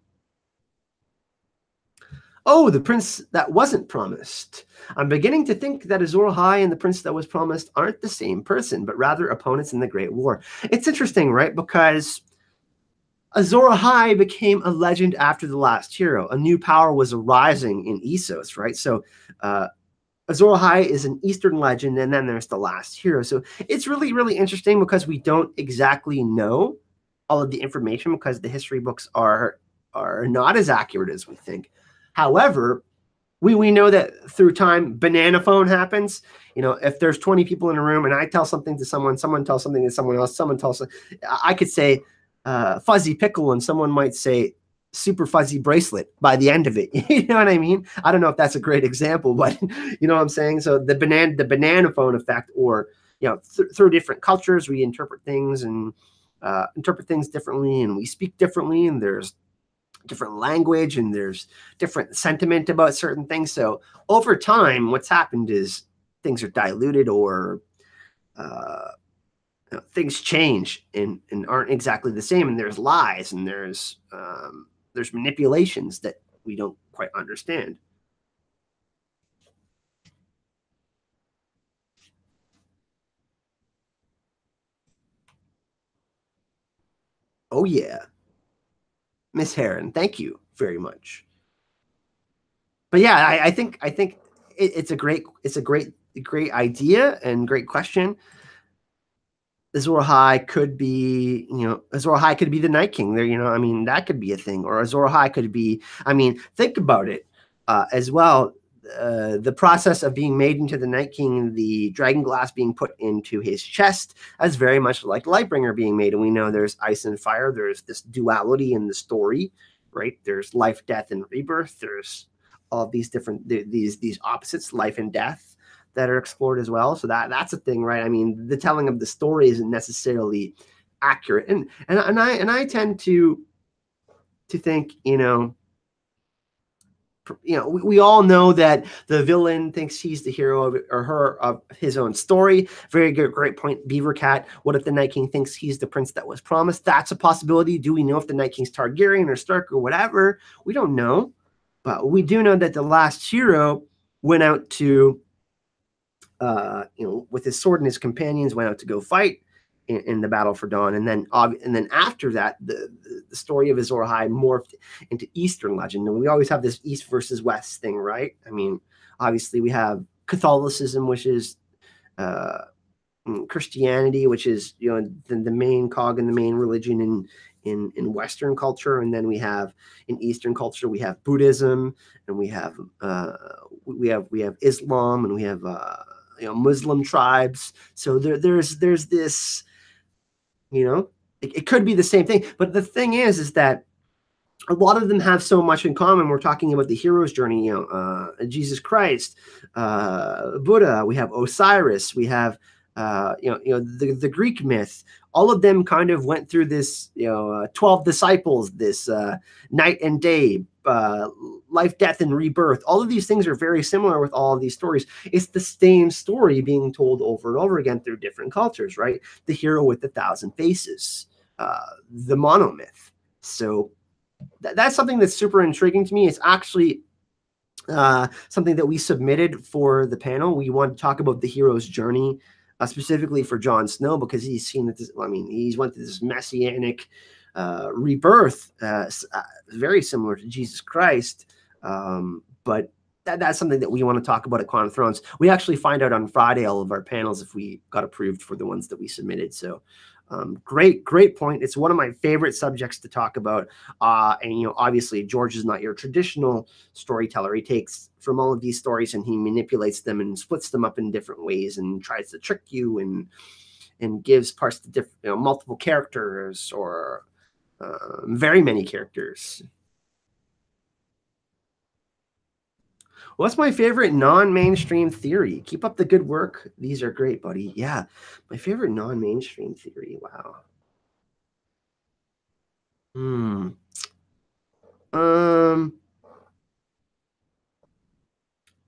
Oh, the prince that wasn't promised. I'm beginning to think that Azor Ahai and the prince that was promised aren't the same person, but rather opponents in the Great War. It's interesting, right? Because Azor Ahai became a legend after the last hero. A new power was arising in Essos, right? So Azor Ahai is an Eastern legend, and then there's the last hero. So it's really, really interesting because we don't exactly know all of the information, because the history books are not as accurate as we think. However, we know that through time, banana phone happens. If there's 20 people in a room and I tell something to someone, someone tells something to someone else, I could say fuzzy pickle, and someone might say super fuzzy bracelet by the end of it. You know what I mean? I don't know if that's a great example, but you know what I'm saying? So the banana phone effect, or, through different cultures, we interpret things and interpret things differently, and we speak differently, and there's different language and there's different sentiment about certain things. So over time, what's happened is things are diluted, or things change and aren't exactly the same. And there's lies, and there's manipulations that we don't quite understand. Oh yeah. Miss Heron, thank you very much. But yeah, I think it's a great idea and great question. Azor Ahai could be, Azor Ahai could be the Night King there. That could be a thing. Or Azor Ahai could be, think about it as well. the process of being made into the Night King, the dragon glass being put into his chest, as very much like Lightbringer being made. And we know there's ice and fire. There's this duality in the story, right? There's life, death, and rebirth. There's all these different these opposites, life and death, that are explored as well. So that's a thing, right? I mean, the telling of the story isn't necessarily accurate, and I tend to think, we all know that the villain thinks he's the hero of or her of his own story. Very good, great point, Beavercat. What if the Night King thinks he's the prince that was promised? That's a possibility. Do we know if the Night King's Targaryen or Stark or whatever? We don't know, but we do know that the last hero went out to, with his sword and his companions, went out to go fight in the battle for Dawn, and then after that, the story of Azor Ahai morphed into Eastern legend, and we always have this East versus West thing, right? I mean, obviously we have Catholicism, which is Christianity, which is the main cog and the main religion in Western culture, and then we have in Eastern culture we have Buddhism, and we have Islam, and we have Muslim tribes. So there's this. It could be the same thing, but the thing is that a lot of them have so much in common. We're talking about the hero's journey, Jesus Christ, Buddha. We have Osiris. We have the Greek myth. All of them kind of went through this 12 disciples, this night and day, life, death, and rebirth. All of these things are very similar with all of these stories. It's the same story being told over and over again through different cultures, right? The hero with 1,000 faces, the monomyth. So that's something that's super intriguing to me. It's actually something that we submitted for the panel. We want to talk about the hero's journey, specifically for Jon Snow, because he's seen that he's went through this messianic rebirth, very similar to Jesus Christ. But that's something that we want to talk about at Clan of Thrones. We actually find out on Friday all of our panels if we got approved for the ones that we submitted. So great point. It's one of my favorite subjects to talk about. And obviously George is not your traditional storyteller. He takes from all of these stories and he manipulates them and splits them up in different ways and tries to trick you and gives parts to different, multiple characters or very many characters. What's my favorite non-mainstream theory? Keep up the good work. These are great, buddy. Yeah, my favorite non-mainstream theory. Wow.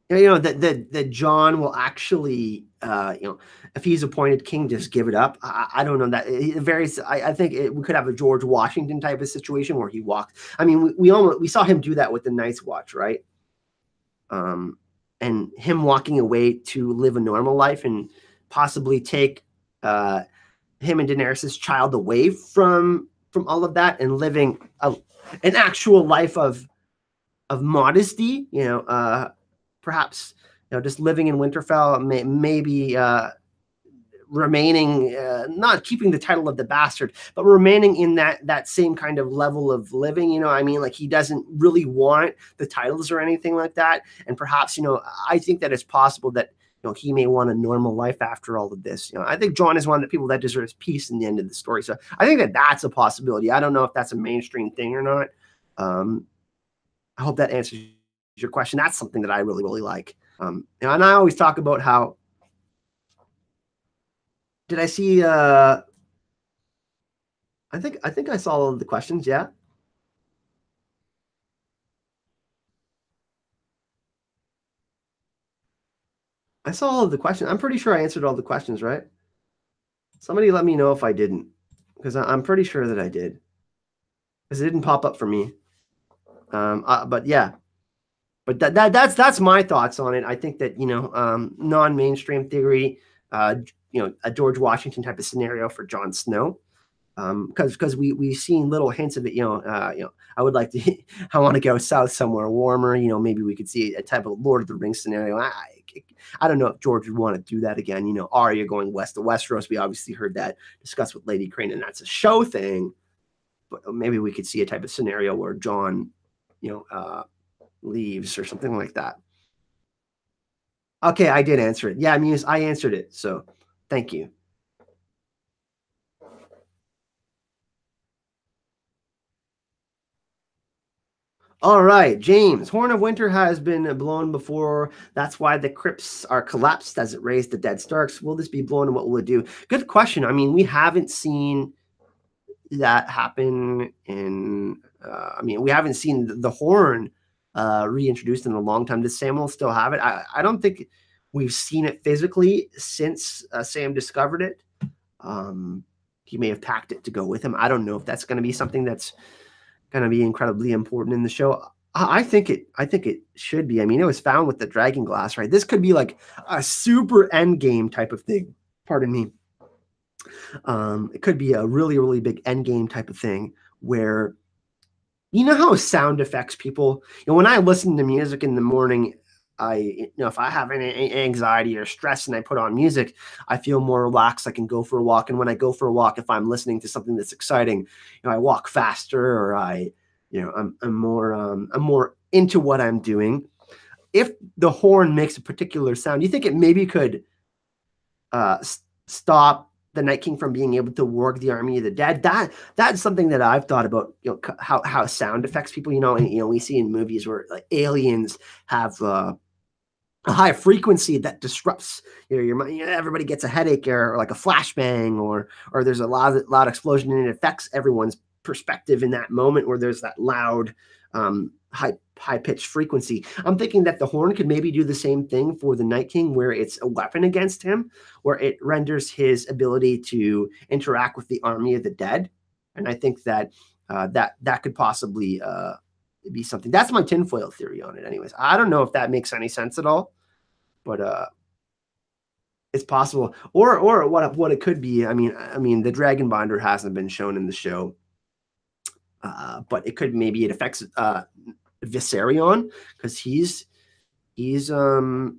That Jon will actually, if he's appointed king, just give it up. I don't know that it varies. I think we could have a George Washington type of situation where he walked. I mean, we saw him do that with the Night's Watch, right? And him walking away to live a normal life and possibly take him and Daenerys' child away from all of that and living an actual life of modesty, perhaps just living in Winterfell, maybe remaining, not keeping the title of the bastard, but remaining in that same kind of level of living. I mean, like he doesn't really want the titles or anything like that. And perhaps, I think that it's possible that he may want a normal life after all of this. I think Jon is one of the people that deserves peace in the end of the story. So I think that that's a possibility. I don't know if that's a mainstream thing or not. I hope that answers your question. That's something that I really, really like. And I always talk about how, did I see, I think I saw all of the questions. Yeah. I saw all of the questions. I'm pretty sure I answered all the questions, right? Somebody let me know if I didn't, because I'm pretty sure that I did, because it didn't pop up for me. But yeah, but that's my thoughts on it. I think that, non-mainstream theory, a George Washington type of scenario for Jon Snow. Because we've seen little hints of it, I would like to, I want to go south somewhere warmer, maybe we could see a type of Lord of the Rings scenario. I don't know if George would want to do that again. Arya going west to Westeros. We obviously heard that discussed with Lady Crane, and that's a show thing. But maybe we could see a type of scenario where Jon, leaves or something like that. Okay, I did answer it. Yeah, Muse, I answered it. So thank you. All right, James. Horn of Winter has been blown before. That's why the crypts are collapsed as it raised the dead Starks. Will this be blown and what will it do? Good question. I mean, we haven't seen that happen in, I mean, we haven't seen the horn reintroduced in a long time. Does Samuel still have it? I don't think we've seen it physically since Sam discovered it. He may have packed it to go with him. I don't know if that's going to be something that's going to be incredibly important in the show. I think it. I think it should be. I mean, it was found with the dragon glass, right? This could be like a super end game type of thing. Pardon me. It could be a really, really big end game type of thing where you know how sound affects people. You know, when I listen to music in the morning, if I have any anxiety or stress and I put on music, I feel more relaxed. I can go for a walk, and when I go for a walk, if I'm listening to something that's exciting, I walk faster, or I'm more into what I'm doing. If the horn makes a particular sound, you think it maybe could stop the Night King from being able to work the army of the dead? That's something that I've thought about. How sound affects people. And we see in movies where like aliens have a high frequency that disrupts your mind. Everybody gets a headache or like a flashbang, or there's a loud explosion, and it affects everyone's perspective in that moment where there's that loud high pitched frequency. I'm thinking that the horn could maybe do the same thing for the Night King, where it's a weapon against him, where it renders his ability to interact with the army of the dead. And I think that that could possibly be something. That's my tinfoil theory on it. Anyways, I don't know if that makes any sense at all, but it's possible. Or what it could be. I mean, the Dragon Binder hasn't been shown in the show, but it could, maybe it affects Viserion, because he's being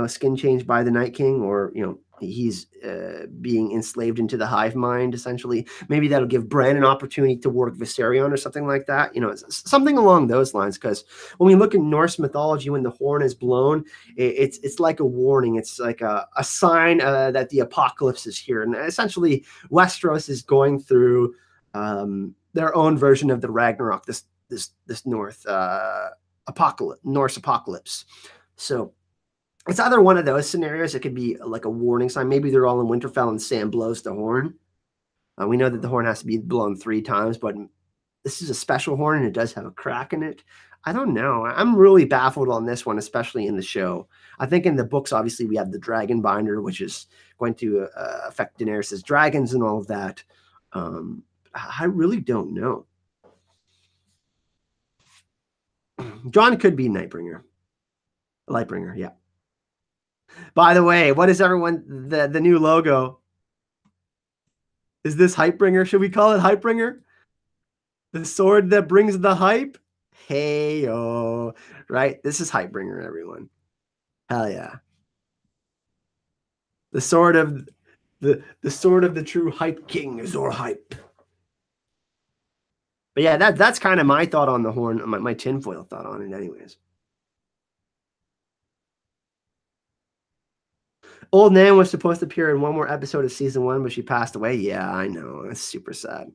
skin changed by the Night King, or he's being enslaved into the hive mind, essentially. Maybe that'll give Bran an opportunity to work Viserion or something like that, something along those lines. Because when we look at Norse mythology, when the horn is blown, it's like a warning. It's like a sign that the apocalypse is here, and essentially Westeros is going through their own version of the Ragnarok, this Norse apocalypse. So it's either one of those scenarios. It could be like a warning sign. Maybe they're all in Winterfell and Sam blows the horn. We know that the horn has to be blown 3 times, but this is a special horn and it does have a crack in it. I don't know. I'm really baffled on this one, especially in the show. I think in the books, obviously, we have the Dragon Binder, which is going to affect Daenerys' dragons and all of that. I really don't know. Jon could be Lightbringer, yeah. By the way, what is the new logo? Is this Hypebringer? Should we call it Hypebringer? The sword that brings the hype? Hey-o. Right? This is Hypebringer, everyone. Hell yeah. The sword of the true hype king, Azor Hype. But yeah, that's kind of my thought on the horn, my tinfoil thought on it anyways. Old Nan was supposed to appear in one more episode of season 1, but she passed away. Yeah, I know. It's super sad.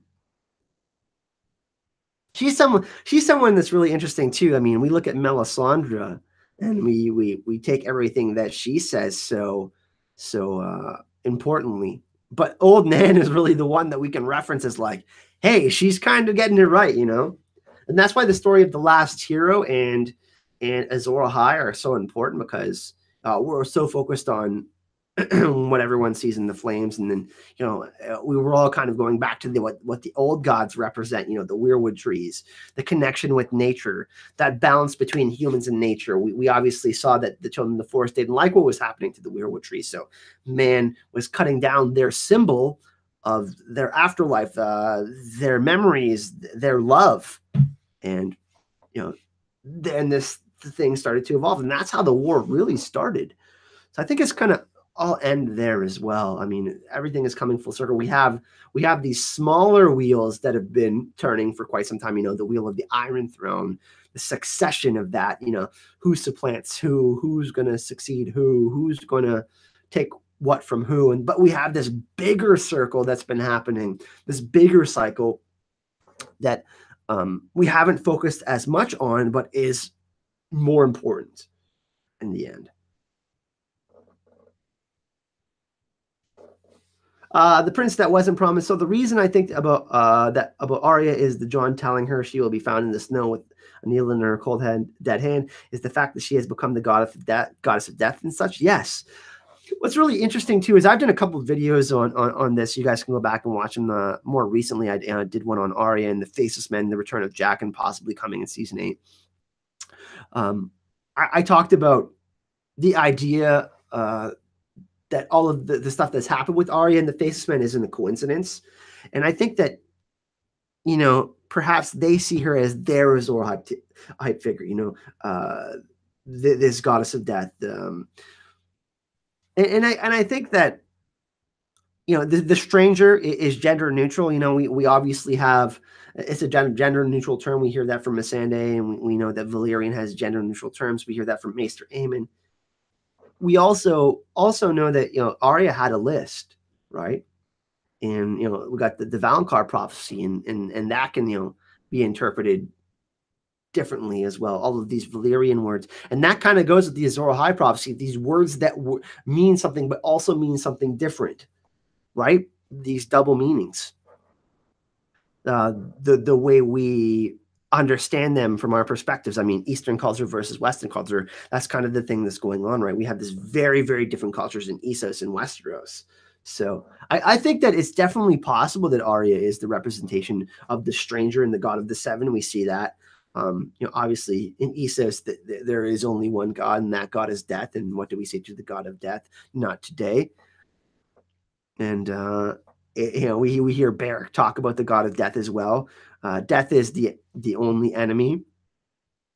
She's someone that's really interesting too. I mean, we look at Melisandre and we take everything that she says so importantly. But Old Nan is really the one that we can reference as like, hey, she's kind of getting it right, And that's why the story of the last hero and Azor Ahai are so important, because we're so focused on what everyone sees in the flames, and then we were all kind of going back to what the old gods represent, the weirwood trees, the connection with nature, that balance between humans and nature. We obviously saw that the children of the forest didn't like what was happening to the weirwood trees, so man was cutting down their symbol of their afterlife, their memories, their love, and then this thing started to evolve, and that's how the war really started. So I think it's kind of all end there as well. I mean, everything is coming full circle. We have these smaller wheels that have been turning for quite some time. The wheel of the Iron Throne, succession of that, who supplants who's going to succeed who's going to take what from who. But we have this bigger circle that's been happening, this bigger cycle that we haven't focused as much on, but is more important in the end. The prince that wasn't promised. So the reason I think about Arya is the Jon telling her she will be found in the snow with a needle in her cold dead hand is the fact that she has become the goddess of death and such. Yes. What's really interesting too is I've done a couple of videos on this. You guys can go back and watch them. More recently, I did one on Arya and the Faceless Men, the return of Jaqen, possibly coming in season 8. I talked about the idea that all of the stuff that's happened with Arya and the Faceless Men isn't a coincidence. And I think that, perhaps they see her as their Azor Ahai figure, this goddess of death. And I think that, the stranger is gender neutral. We obviously have, it's a gender neutral term. We hear that from Missandei, and we know that Valyrian has gender neutral terms. We hear that from Maester Aemon. We also know that, Arya had a list, right? And, we got the Valonqar prophecy, and that can, be interpreted differently as well. All of these Valyrian words. And that kind of goes with the Azor Ahai prophecy, these words that mean something, but also mean something different, right? These double meanings. The way we understand them from our perspectives. I mean, Eastern culture versus Western culture, that's kind of the thing that's going on, right? We have this very, very different cultures in Essos and Westeros. So I think that it's definitely possible that Arya is the representation of the stranger and the god of the seven. We see that. Obviously in Essos, there is only one god, and that god is death. And what do we say to the god of death? Not today. And, we hear Beric talk about the god of death as well. Death is the only enemy.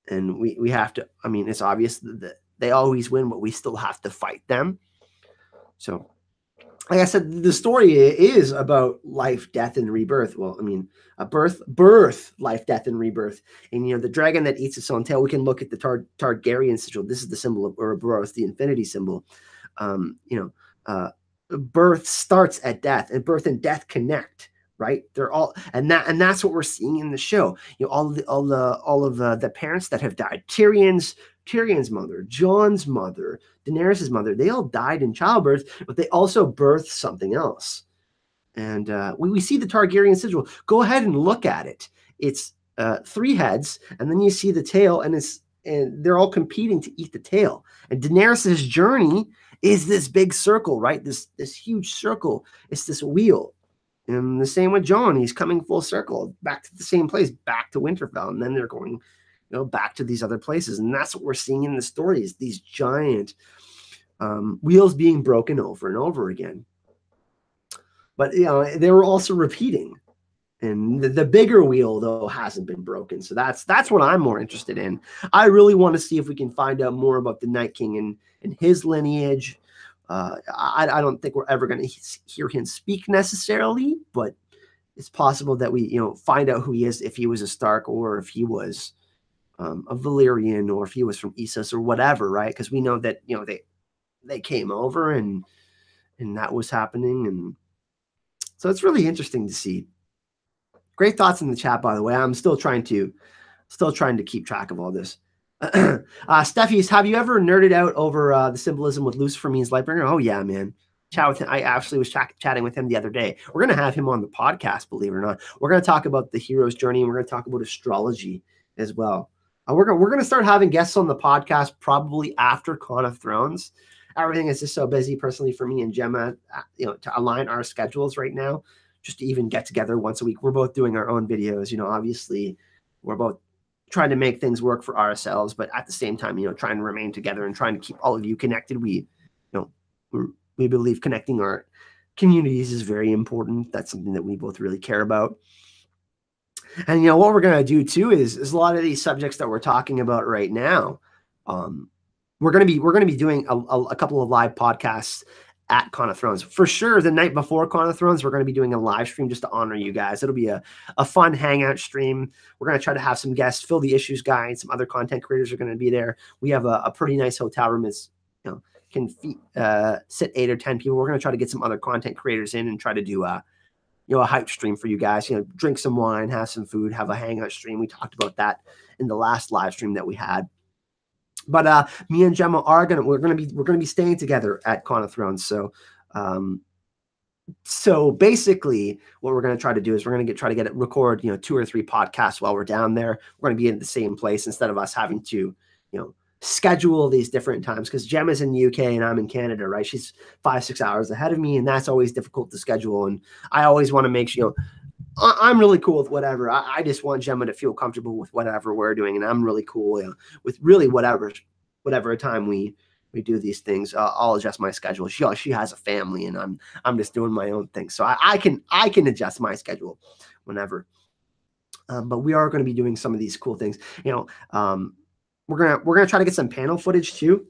And we have to, it's obvious that they always win, but we still have to fight them. So, like I said, the story is about life, death, and rebirth. Well, birth, life, death, and rebirth. And, the dragon that eats its own tail, we can look at the Targaryen sigil. This is the symbol of Ouroboros, the infinity symbol. Birth starts at death, and birth and death connect, right? They're all, and that's what we're seeing in the show. All of the parents that have died, Tyrion's mother, Jon's mother, Daenerys' mother, they all died in childbirth, but they also birthed something else. And we see the Targaryen sigil. Go ahead and look at it. It's 3 heads, and then you see the tail, and they're all competing to eat the tail. And Daenerys' journey is this big circle, right? This huge circle. It's this wheel. And the same with Jon. He's coming full circle, back to the same place, back to Winterfell. And then they're going, back to these other places. And that's what we're seeing in the stories, these giant wheels being broken over and over again. But, they were also repeating. And the bigger wheel, though, hasn't been broken. So that's what I'm more interested in. I really want to see if we can find out more about the Night King and his lineage. I don't think we're ever going to hear him speak necessarily, but it's possible that we, find out who he is, if he was a Stark or if he was a Valyrian or if he was from Essos or whatever, right? Because we know that, they came over and that was happening. And so it's really interesting to see. Great thoughts in the chat, by the way. I'm still trying to keep track of all this. Steffi's, have you ever nerded out over the symbolism with Lucifer means Lightbringer? Oh yeah, man. Chat with him. I actually was chatting with him the other day. We're going to have him on the podcast, believe it or not. We're going to talk about the hero's journey, and we're going to talk about astrology as well. We're going to start having guests on the podcast probably after Con of Thrones. Everything is just so busy personally for me and Gemma, to align our schedules right now, just to even get together once a week. We're both doing our own videos. Obviously we're both trying to make things work for ourselves, but at the same time, trying to remain together and trying to keep all of you connected. We believe connecting our communities is very important. That's something that we both really care about. And, what we're going to do too is a lot of these subjects that we're talking about right now. We're going to be doing a couple of live podcasts at Con of Thrones. For sure, the night before Con of Thrones, we're going to be doing a live stream just to honor you guys. It'll be a fun hangout stream. We're going to try to have some guests. Phil the Issues guy and some other content creators are going to be there. We have a pretty nice hotel room. It's, you know, can sit 8 or 10 people. We're going to try to get some other content creators in and try to do a hype stream for you guys. Drink some wine, have some food, have a hangout stream. We talked about that in the last live stream that we had. But me and Gemma we're gonna be staying together at Con of Thrones. So basically, what we're gonna try to do is we're gonna record 2 or 3 podcasts while we're down there. We're gonna be in the same place instead of us having to schedule these different times, because Gemma's in the UK and I'm in Canada, right? She's 5-6 hours ahead of me, and that's always difficult to schedule. And I always want to make sure I'm really cool with whatever. I just want Gemma to feel comfortable with whatever we're doing, and I'm really cool with really whatever time we do these things. I'll adjust my schedule. She has a family, and I'm just doing my own thing, so I can adjust my schedule whenever. But we are going to be doing some of these cool things. We're gonna try to get some panel footage too.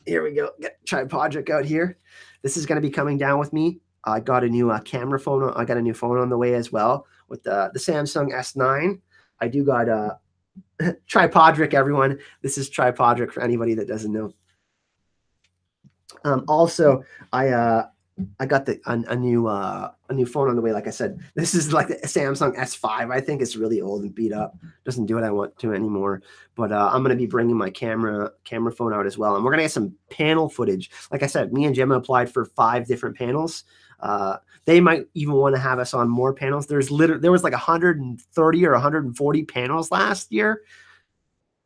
Here we go. Get Tripodric out here. This is going to be coming down with me. I got a new camera phone. I got a new phone on the way as well with the Samsung S9. I do got Tripodric, everyone. This is Tripodric for anybody that doesn't know. Also, I got a new phone on the way. Like I said, this is like the Samsung S5. I think it's really old and beat up. Doesn't do what I want to anymore. But I'm gonna be bringing my camera phone out as well, and we're gonna get some panel footage. Like I said, me and Gemma applied for 5 different panels. They might even want to have us on more panels. There was like 130 or 140 panels last year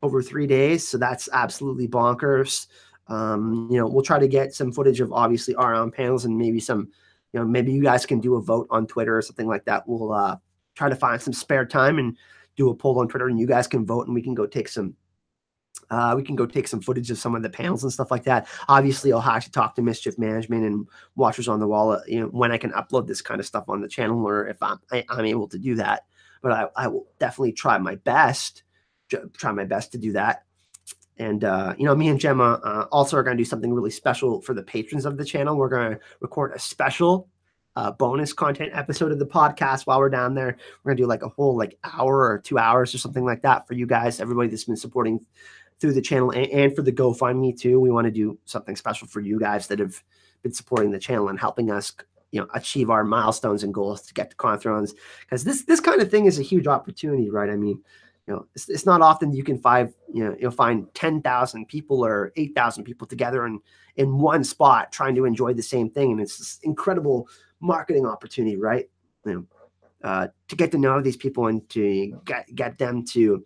over 3 days. So that's absolutely bonkers. We'll try to get some footage of obviously our own panels, and maybe some, maybe you guys can do a vote on Twitter or something like that. We'll try to find some spare time and do a poll on Twitter, and you guys can vote, and we can go take some footage of some of the panels and stuff like that. Obviously, I'll have to talk to Mischief Management and Watchers on the Wall, when I can upload this kind of stuff on the channel, or if I'm able to do that. But I will definitely try my best to do that. And, me and Gemma also are going to do something really special for the patrons of the channel. We're going to record a special bonus content episode of the podcast while we're down there. We're going to do like a whole hour or 2 hours or something like that for you guys, everybody that's been supporting through the channel, and for the GoFundMe too. We want to do something special for you guys that have been supporting the channel and helping us, achieve our milestones and goals to get to Con of Thrones. Because this kind of thing is a huge opportunity, right? I mean, it's not often you can find 10,000 people or 8,000 people together in one spot trying to enjoy the same thing. And it's this incredible marketing opportunity, right? To get to know these people and to get them to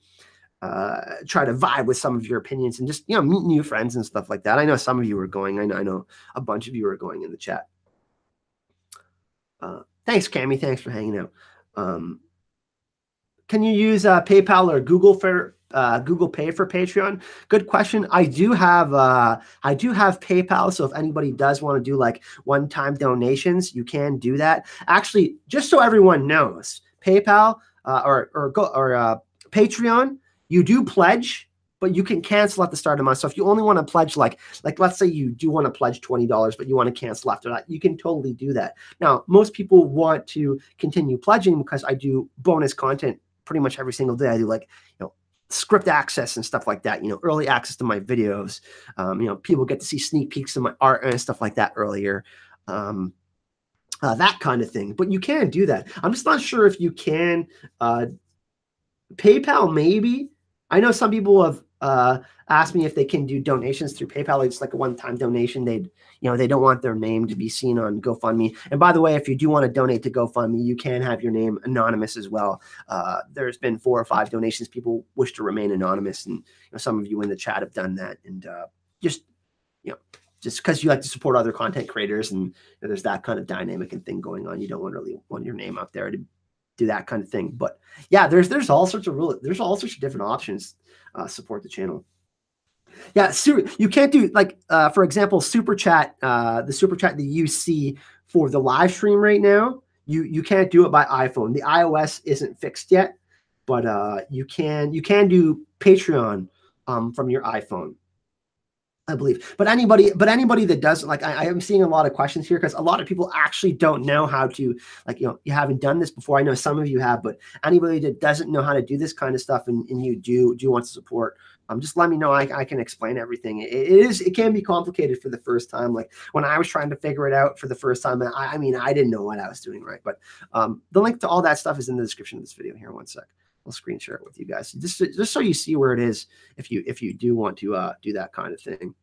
try to vibe with some of your opinions and just, meet new friends and stuff like that. I know some of you are going. I know a bunch of you are going in the chat. Thanks, Cami. Thanks for hanging out. Can you use PayPal or Google Pay for Patreon? Good question. I do have PayPal, so if anybody does want to do one-time donations, you can do that. Actually, just so everyone knows, PayPal or Patreon, you do pledge, but you can cancel at the start of the month. So if you only want to pledge, like let's say you do want to pledge $20, but you want to cancel after that, you can totally do that. Now, most people want to continue pledging because I do bonus content pretty much every single day. I do script access and stuff like that, early access to my videos. People get to see sneak peeks of my art and stuff like that earlier. That kind of thing. But you can do that. I'm just not sure if you can. PayPal, maybe. I know some people have asked me if they can do donations through PayPal. It's like a one-time donation. They don't want their name to be seen on GoFundMe. And by the way, if you do want to donate to GoFundMe, you can have your name anonymous as well. There's been 4 or 5 donations. People wish to remain anonymous, and some of you in the chat have done that. And just because you like to support other content creators, and there's that kind of dynamic and thing going on, you don't really want your name out there to do that kind of thing. But yeah, there's all sorts of different options support the channel. Yeah, you can't do for example, super chat. The super chat that you see for the live stream right now, you can't do it by iPhone. The iOS isn't fixed yet, but you can do Patreon from your iPhone. I believe. But anybody that doesn't, like, I am seeing a lot of questions here because a lot of people actually don't know how to, like, you haven't done this before. I know some of you have, but anybody that doesn't know how to do this kind of stuff and you do want to support, just let me know. I can explain everything. It can be complicated for the first time. Like when I was trying to figure it out for the first time, I mean, I didn't know what I was doing right. But the link to all that stuff is in the description of this video. Here, one sec. I'll screen share it with you guys just so you see where it is if you do want to do that kind of thing.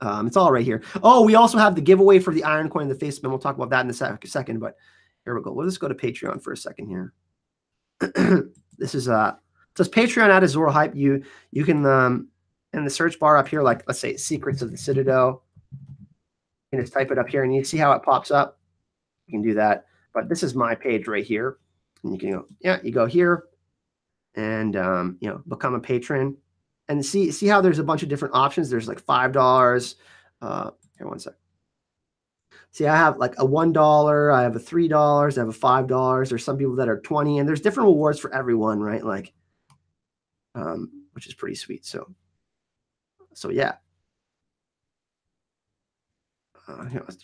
It's all right here. Oh, we also have the giveaway for the Iron Coin and the face spin. We'll talk about that in a second, but here we go. We'll just go to Patreon for a second here. This is it says Patreon at Azor Hype. You can in the search bar up here, like let's say Secrets of the Citadel. You can just type it up here and you see how it pops up. You can do that. But this is my page right here. And you can go, you go here and become a patron. And see how there's a bunch of different options. There's like $5. Here, one sec. See, I have like a $1. I have a $3. I have a $5. There's some people that are 20, and there's different rewards for everyone, right? Like, which is pretty sweet. So yeah.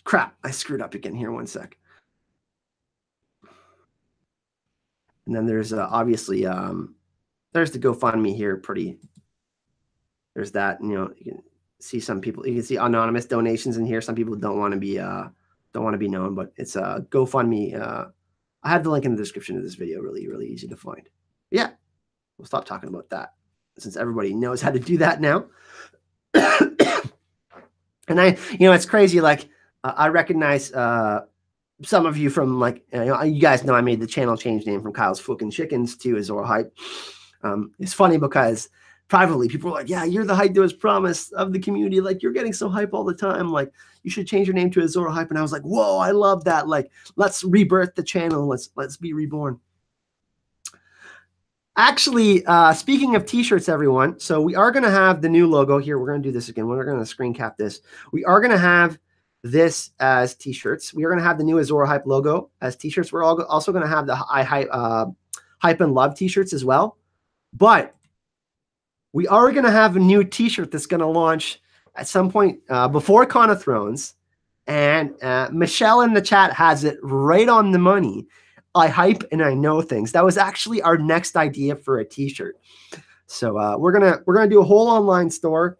Crap, I screwed up again. Here, one sec. And then there's obviously there's the GoFundMe here. There's that, you can see some people, you can see anonymous donations in here. Some people don't want to be known, but it's a GoFundMe. I have the link in the description of this video. Really, really easy to find. Yeah, we'll stop talking about that since everybody knows how to do that now. And it's crazy. Like I recognize some of you from like, you guys know I made the channel change name from Kyle's Fucking Chickens to Azor Hype. It's funny because privately, people are like, yeah, you're the hype that was promised of the community. Like, you're getting so hype all the time. Like, you should change your name to Azor Hype. And I was like, whoa, I love that. Like, let's rebirth the channel. Let's be reborn. Actually, speaking of t-shirts, everyone, so we are going to have the new logo here. We're going to do this again. We're going to screen cap this. We are going to have this as t-shirts. We are going to have the new Azor Hype logo as t-shirts. We're also going to have the Hype and Love t-shirts as well. But we are going to have a new t-shirt that's going to launch at some point before Con of Thrones. And Michelle in the chat has it right on the money. I hype and I know things. That was actually our next idea for a t-shirt. So we're gonna do a whole online store.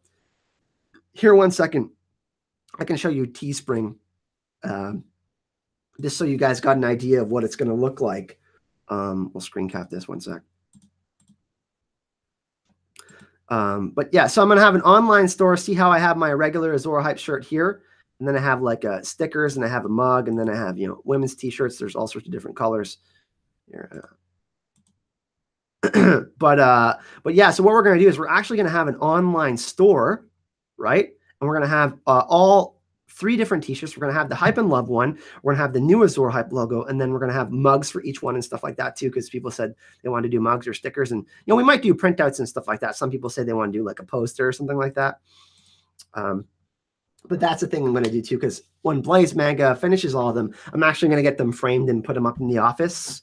Here, one second. I can show you Teespring, just so you guys got an idea of what it's going to look like. We'll screen cap this, one sec. But yeah, so I'm going to have an online store. See how I have my regular Azor Hype shirt here. And then I have like stickers and I have a mug. And then I have, women's t-shirts. There's all sorts of different colors here. But yeah, so what we're going to do is we're actually going to have an online store, right? And we're going to have all 3 different t-shirts. We're going to have the Hype and Love one. We're going to have the new Azor Hype logo. And then we're going to have mugs for each one and stuff like that too, because people said they wanted to do mugs or stickers. And, we might do printouts and stuff like that. Some people say they want to do like a poster or something like that. But that's the thing I'm going to do too, because when Blaze Manga finishes all of them, I'm actually going to get them framed and put them up in the office.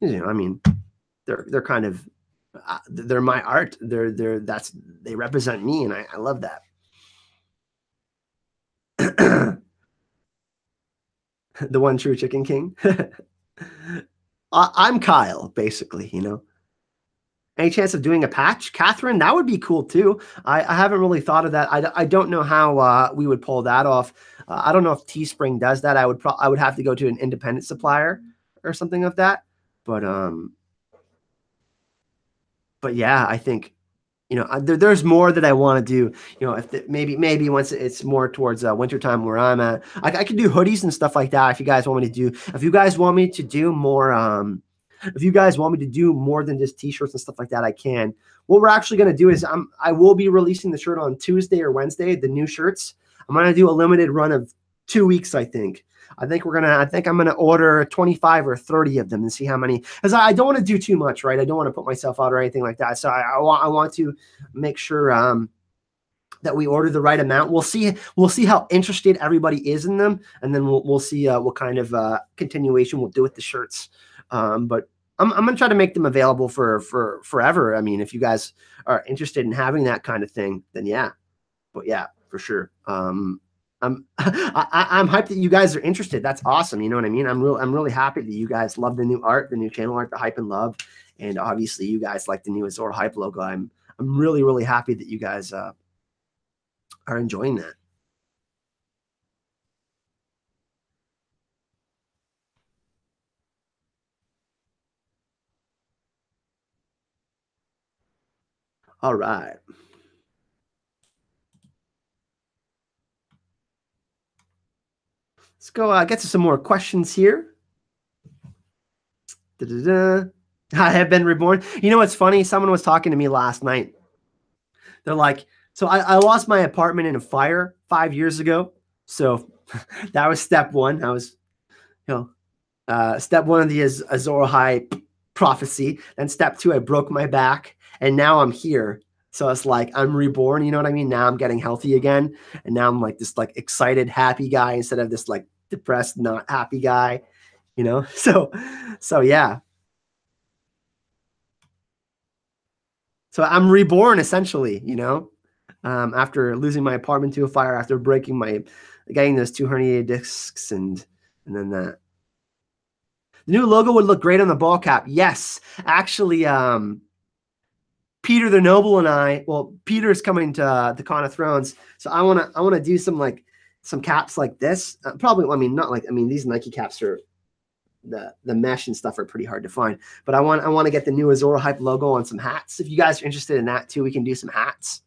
I mean, they're kind of, they're my art. They represent me, and I love that. The one true Chicken King. I'm Kyle, basically, Any chance of doing a patch? Catherine, that would be cool too. I haven't really thought of that. I don't know how we would pull that off. I don't know if Teespring does that. I would have to go to an independent supplier or something of that. But yeah, I think there's more that I want to do. If maybe once it's more towards wintertime where I'm at, I could do hoodies and stuff like that. If you guys want me to do, if you guys want me to do more, if you guys want me to do more than just t-shirts and stuff like that, I can. What we're actually going to do is I will be releasing the shirt on Tuesday or Wednesday, the new shirts. I'm going to do a limited run of 2 weeks, I think. I think I'm going to order 25 or 30 of them and see how many, because I don't want to do too much, right? I don't want to put myself out or anything like that. So I want to make sure that we order the right amount. We'll see how interested everybody is in them. And then we'll see what kind of continuation we'll do with the shirts. But I'm going to try to make them available for forever. I mean, if you guys are interested in having that kind of thing, then yeah. But yeah, for sure. I'm hyped that you guys are interested. That's awesome. You know what I mean? I'm really happy that you guys love the new art, the new channel art, the hype and love, and obviously you guys like the new Azor Hype logo. I'm really happy that you guys are enjoying that. All right. Let's go get to some more questions here. Da-da-da. I have been reborn. You know what's funny? Someone was talking to me last night. They're like, so I lost my apartment in a fire 5 years ago. So that was step one. I was, step one of the Azor Hype prophecy. Then step two, I broke my back. And now I'm here. So it's like I'm reborn, you know what I mean? Now I'm getting healthy again. And now I'm like this like excited, happy guy instead of this like depressed, not happy guy, you know? So yeah. So I'm reborn essentially, you know, after losing my apartment to a fire, after getting those 2 herniated discs and then that. The new logo would look great on the ball cap. Yes, actually, Peter the Noble and I, well, Peter's coming to the Con of Thrones, so I wanna do some caps like this. Probably, I mean, these Nike caps are the mesh and stuff are pretty hard to find. But I want to get the new Azor Hype logo on some hats. If you guys are interested in that too, we can do some hats.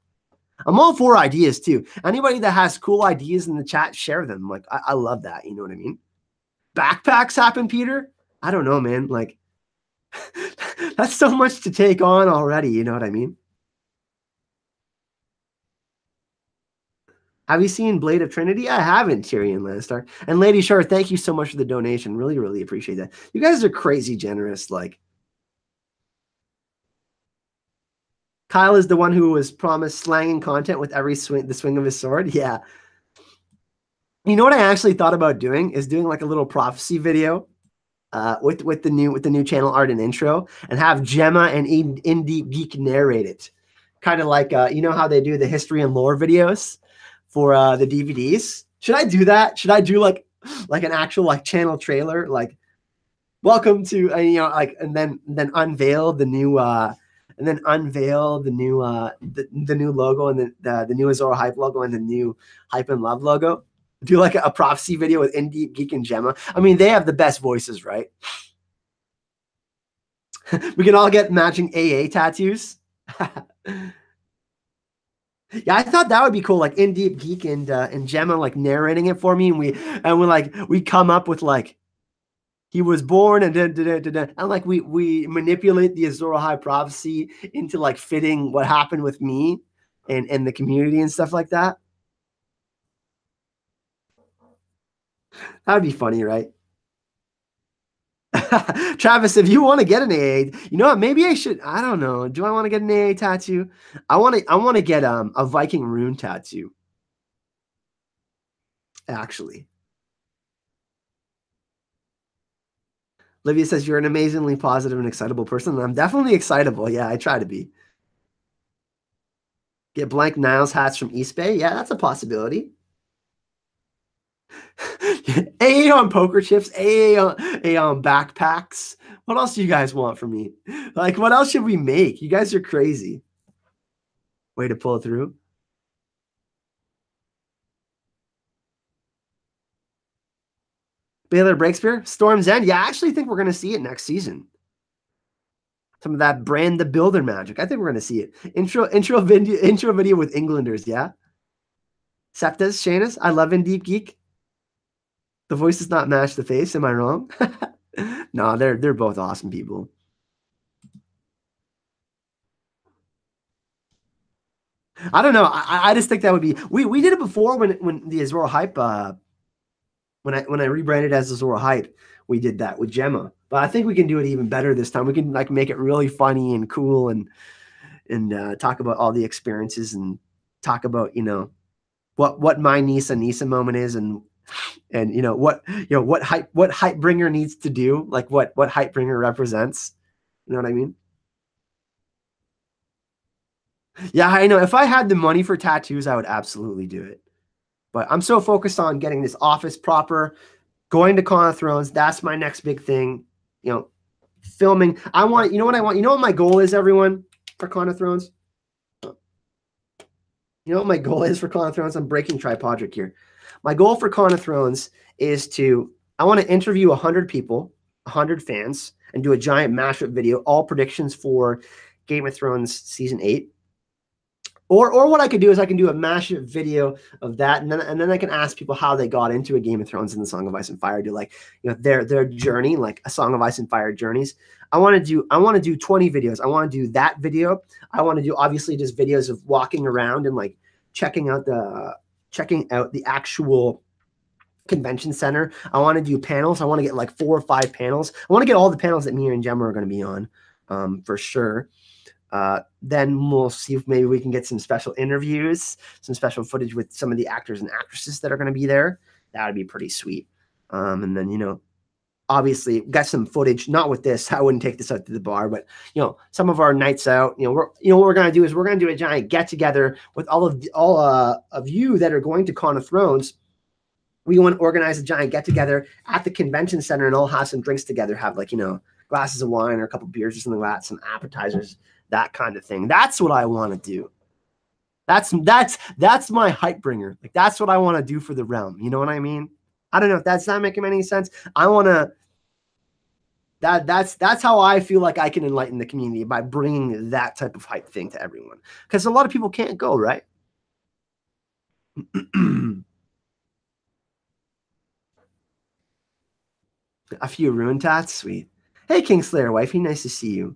I'm all for ideas too. Anybody that has cool ideas in the chat, share them. Like I love that. You know what I mean? Backpacks happen, Peter? I don't know, man. Like that's so much to take on already. You know what I mean? Have you seen Blade of Trinity? I haven't, Tyrion Lannister. And Lady Shar, thank you so much for the donation. Really appreciate that. You guys are crazy generous. Like, Kyle is the one who was promised slanging content with every the swing of his sword. Yeah. You know what I actually thought about doing is doing like a little prophecy video with the new channel art and intro, and have Gemma and Indie Geek narrate it. Kind of like you know how they do the history and lore videos for the DVDs. Should I do that? Should I do like an actual like channel trailer, like welcome to and then unveil the new the new logo and the new Azor Hype logo and the new Hype and Love logo? Do like a prophecy video with Indie Geek and Gemma. I mean, they have the best voices, right? We can all get matching AA tattoos. Yeah, I thought that would be cool. Like Indie Geek and Gemma like narrating it for me, and we come up with like he was born and and like we manipulate the Azor Hype prophecy into like fitting what happened with me and the community and stuff like that. That'd be funny, right? Travis, if you want to get an AA, you know what? Maybe I should. I don't know. Do I want to get an AA tattoo? I want to get a Viking rune tattoo. Actually, Livia says you're an amazingly positive and excitable person. I'm definitely excitable. Yeah, I try to be. Get blank Niles hats from East Bay. Yeah, that's a possibility. AA on poker chips, AA on backpacks. What else do you guys want from me? Like, what else should we make? You guys are crazy. Way to pull it through. Baylor Breakspear, Storm's End. Yeah, I actually think we're going to see it next season. Some of that Brand the Builder magic. I think we're going to see it. Intro video with Englanders. Yeah. Septas, Shanus. I love Indie Geek. The voice does not match the face. Am I wrong? No, they're both awesome people. I don't know. I just think that would be. We did it before when the Azor Hype when I rebranded as Azor Hype, we did that with Gemma. But I think we can do it even better this time. We can like make it really funny and cool and talk about all the experiences and talk about what my Nisa moment is and what hype bringer needs to do, like what hype bringer represents. You know what I mean? Yeah, I know. If I had the money for tattoos, I would absolutely do it. But I'm so focused on getting this office proper, going to Con of Thrones. That's my next big thing. You know, filming. I want, you know what I want? You know what my goal is, everyone, for Con of Thrones? You know what my goal is for Con of Thrones? I'm breaking Tripodric here. My goal for Con of Thrones is I want to interview 100 people, 100 fans, and do a giant mashup video, all predictions for Game of Thrones Season 8. Or what I could do is I can do a mashup video of that, and then I can ask people how they got into a Game of Thrones and the Song of Ice and Fire, do like, you know, their journey, like a Song of Ice and Fire journeys. I want to do 20 videos. I want to do that video. I want to do obviously just videos of walking around and like checking out the actual convention center. I want to do panels. I want to get like 4 or 5 panels. I want to get all the panels that me and Gemma are going to be on, for sure. Then we'll see if maybe we can get some special interviews, some special footage with some of the actors and actresses that are going to be there. That would be pretty sweet. And then, you know, obviously got some footage, not with this. I wouldn't take this out to the bar, but, you know, some of our nights out, you know, what we're going to do is we're going to do a giant get together with all of you that are going to Con of Thrones. We want to organize a giant get together at the convention center and all have some drinks together, have like, you know, glasses of wine or a couple beers or something like that, some appetizers, that kind of thing. That's what I want to do. That's my hype bringer. Like, that's what I want to do for the realm. You know what I mean? I don't know if that's not making any sense. I want to, that's how I feel like I can enlighten the community, by bringing that type of hype thing to everyone. Because a lot of people can't go, right? A few rune tats, sweet. Hey, Kingslayer wifey, nice to see you.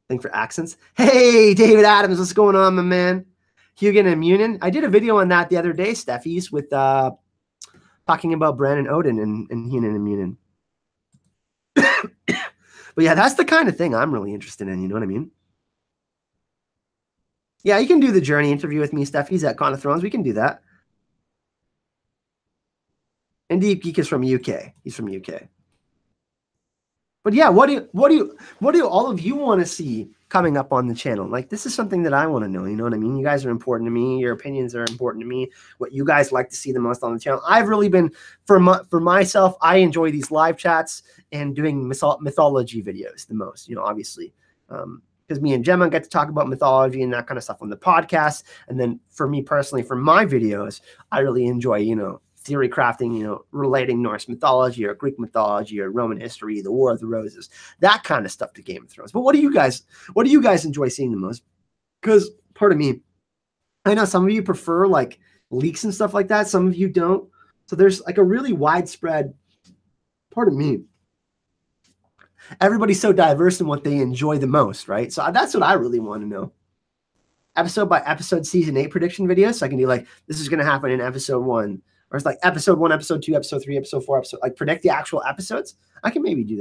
Thing for accents. Hey, David Adams, what's going on, my man? Hugin and Munin. I did a video on that the other day, Steffies, with talking about Brandon Odin and Hugin and Munin. But yeah, that's the kind of thing I'm really interested in. You know what I mean? Yeah, you can do the journey interview with me, Steffies, at Con of Thrones. We can do that. And Deep Geek is from UK. He's from UK. But yeah, what do all of you want to see coming up on the channel? Like, this is something that I want to know. You know what I mean? You guys are important to me. Your opinions are important to me. What you guys like to see the most on the channel. I've really been, for myself, I enjoy these live chats and doing mythology videos the most. You know, obviously, because me and Gemma get to talk about mythology and that kind of stuff on the podcast. And then for me personally, for my videos, I really enjoy, you know, theory crafting, you know, relating Norse mythology or Greek mythology or Roman history, the War of the Roses, that kind of stuff to Game of Thrones. But what do you guys enjoy seeing the most? Because part of me, I know some of you prefer like leaks and stuff like that. Some of you don't. So there's like a really widespread part of me. Everybody's so diverse in what they enjoy the most, right? So that's what I really want to know. Episode by episode, season 8 prediction videos. So I can do like, this is going to happen in episode 1. Or it's like episode 1, episode 2, episode 3, episode 4, like predict the actual episodes. I can maybe do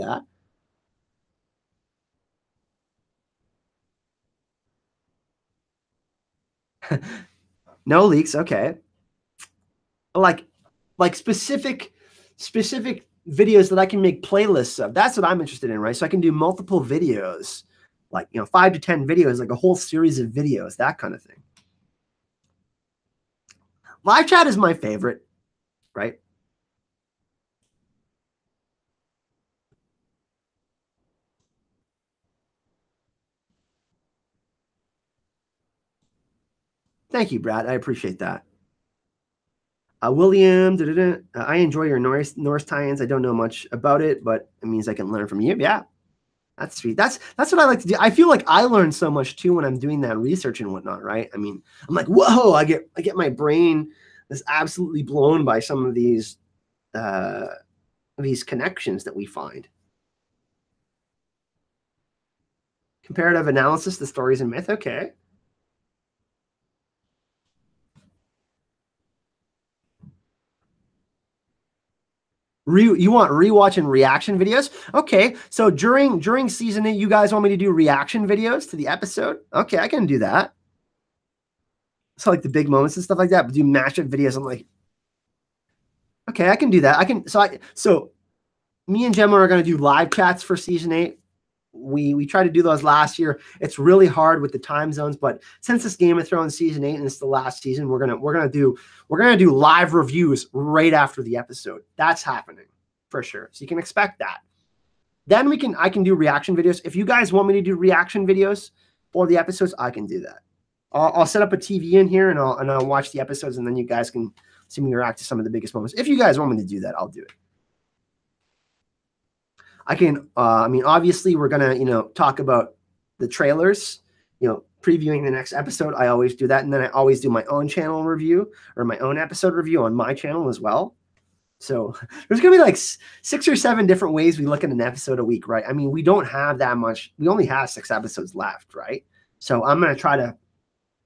that. No leaks. Okay. Like specific videos that I can make playlists of. That's what I'm interested in, right? So I can do multiple videos, like, you know, 5 to 10 videos, like a whole series of videos, that kind of thing. Live chat is my favorite. Right? Thank you, Brad. I appreciate that. William, I enjoy your Norse tie-ins. I don't know much about it, but it means I can learn from you. Yeah, that's sweet. That's what I like to do. I feel like I learn so much too when I'm doing that research and whatnot, right? I mean, I'm like, whoa, I get my brain is absolutely blown by some of these connections that we find. Comparative analysis, the stories and myth. Okay. You want rewatch and reaction videos? Okay, so during season 8, you guys want me to do reaction videos to the episode? Okay, I can do that. So like the big moments and stuff like that, but do mashup videos. I'm like, okay, I can do that. So me and Gemma are gonna do live chats for season 8. we tried to do those last year. It's really hard with the time zones, but since it's Game of Thrones season 8 and it's the last season, we're gonna do live reviews right after the episode. That's happening for sure. So you can expect that. Then I can do reaction videos. If you guys want me to do reaction videos for the episodes, I can do that. I'll set up a TV in here and I'll watch the episodes, and then you guys can see me react to some of the biggest moments. If you guys want me to do that, I'll do it. I can, I mean, obviously we're going to, talk about the trailers, previewing the next episode. I always do that. And then I always do my own channel review or my own episode review on my channel as well. So there's going to be like 6 or 7 different ways we look at an episode a week, right? I mean, we don't have that much. We only have 6 episodes left, right? So I'm going to try to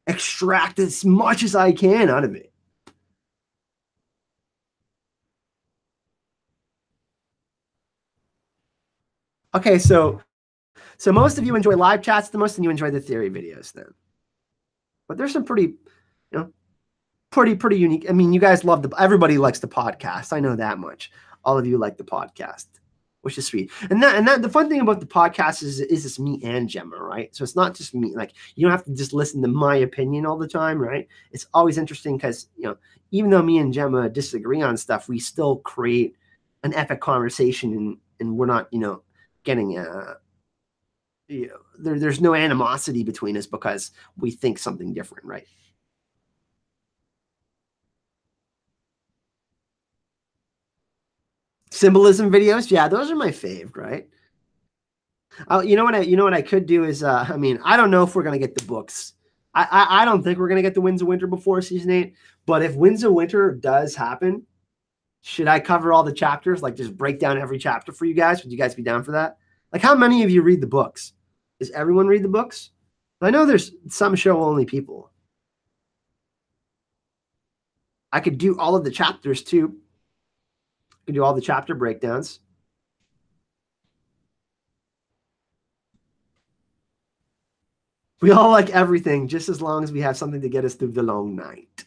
extract as much as I can out of it. Okay, so most of you enjoy live chats the most, and you enjoy the theory videos then. But there's some pretty, pretty unique. I mean, you guys love everybody likes the podcast. I know that much. All of you like the podcast, which is sweet. And that the fun thing about the podcast is it's me and Gemma, right? So it's not just me. Like, you don't have to just listen to my opinion all the time, right? It's always interesting because, even though me and Gemma disagree on stuff, we still create an epic conversation, and we're not, getting there's no animosity between us because we think something different, right? Symbolism videos, yeah, those are my fave, right? You know what I could do is, I mean, I don't know if we're gonna get the books. I don't think we're gonna get the Winds of Winter before season 8. But if Winds of Winter does happen, should I cover all the chapters? Like, just break down every chapter for you guys? Would you guys be down for that? Like, how many of you read the books? Does everyone read the books? I know there's some show-only people. I could do all of the chapters, too. I could do all the chapter breakdowns. We all like everything, just as long as we have something to get us through the long night.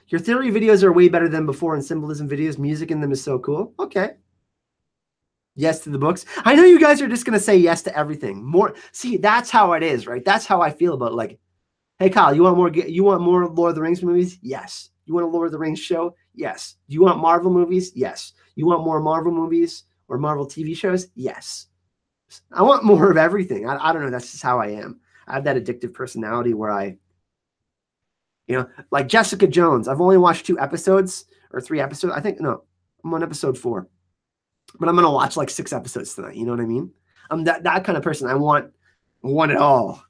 Your theory videos are way better than before, and symbolism videos. Music in them is so cool. Okay. Yes to the books. I know you guys are just going to say yes to everything. More. See, that's how it is, right? That's how I feel about, like, hey, Kyle, you want more Lord of the Rings movies? Yes. You want a Lord of the Rings show? Yes. Do you want Marvel movies? Yes. You want more Marvel movies or Marvel TV shows? Yes. I want more of everything. I don't know. That's just how I am. I have that addictive personality where I, like Jessica Jones. I've only watched 2 episodes or 3 episodes. I think, no, I'm on episode 4. But I'm going to watch like 6 episodes tonight. You know what I mean? I'm that kind of person. I want it all.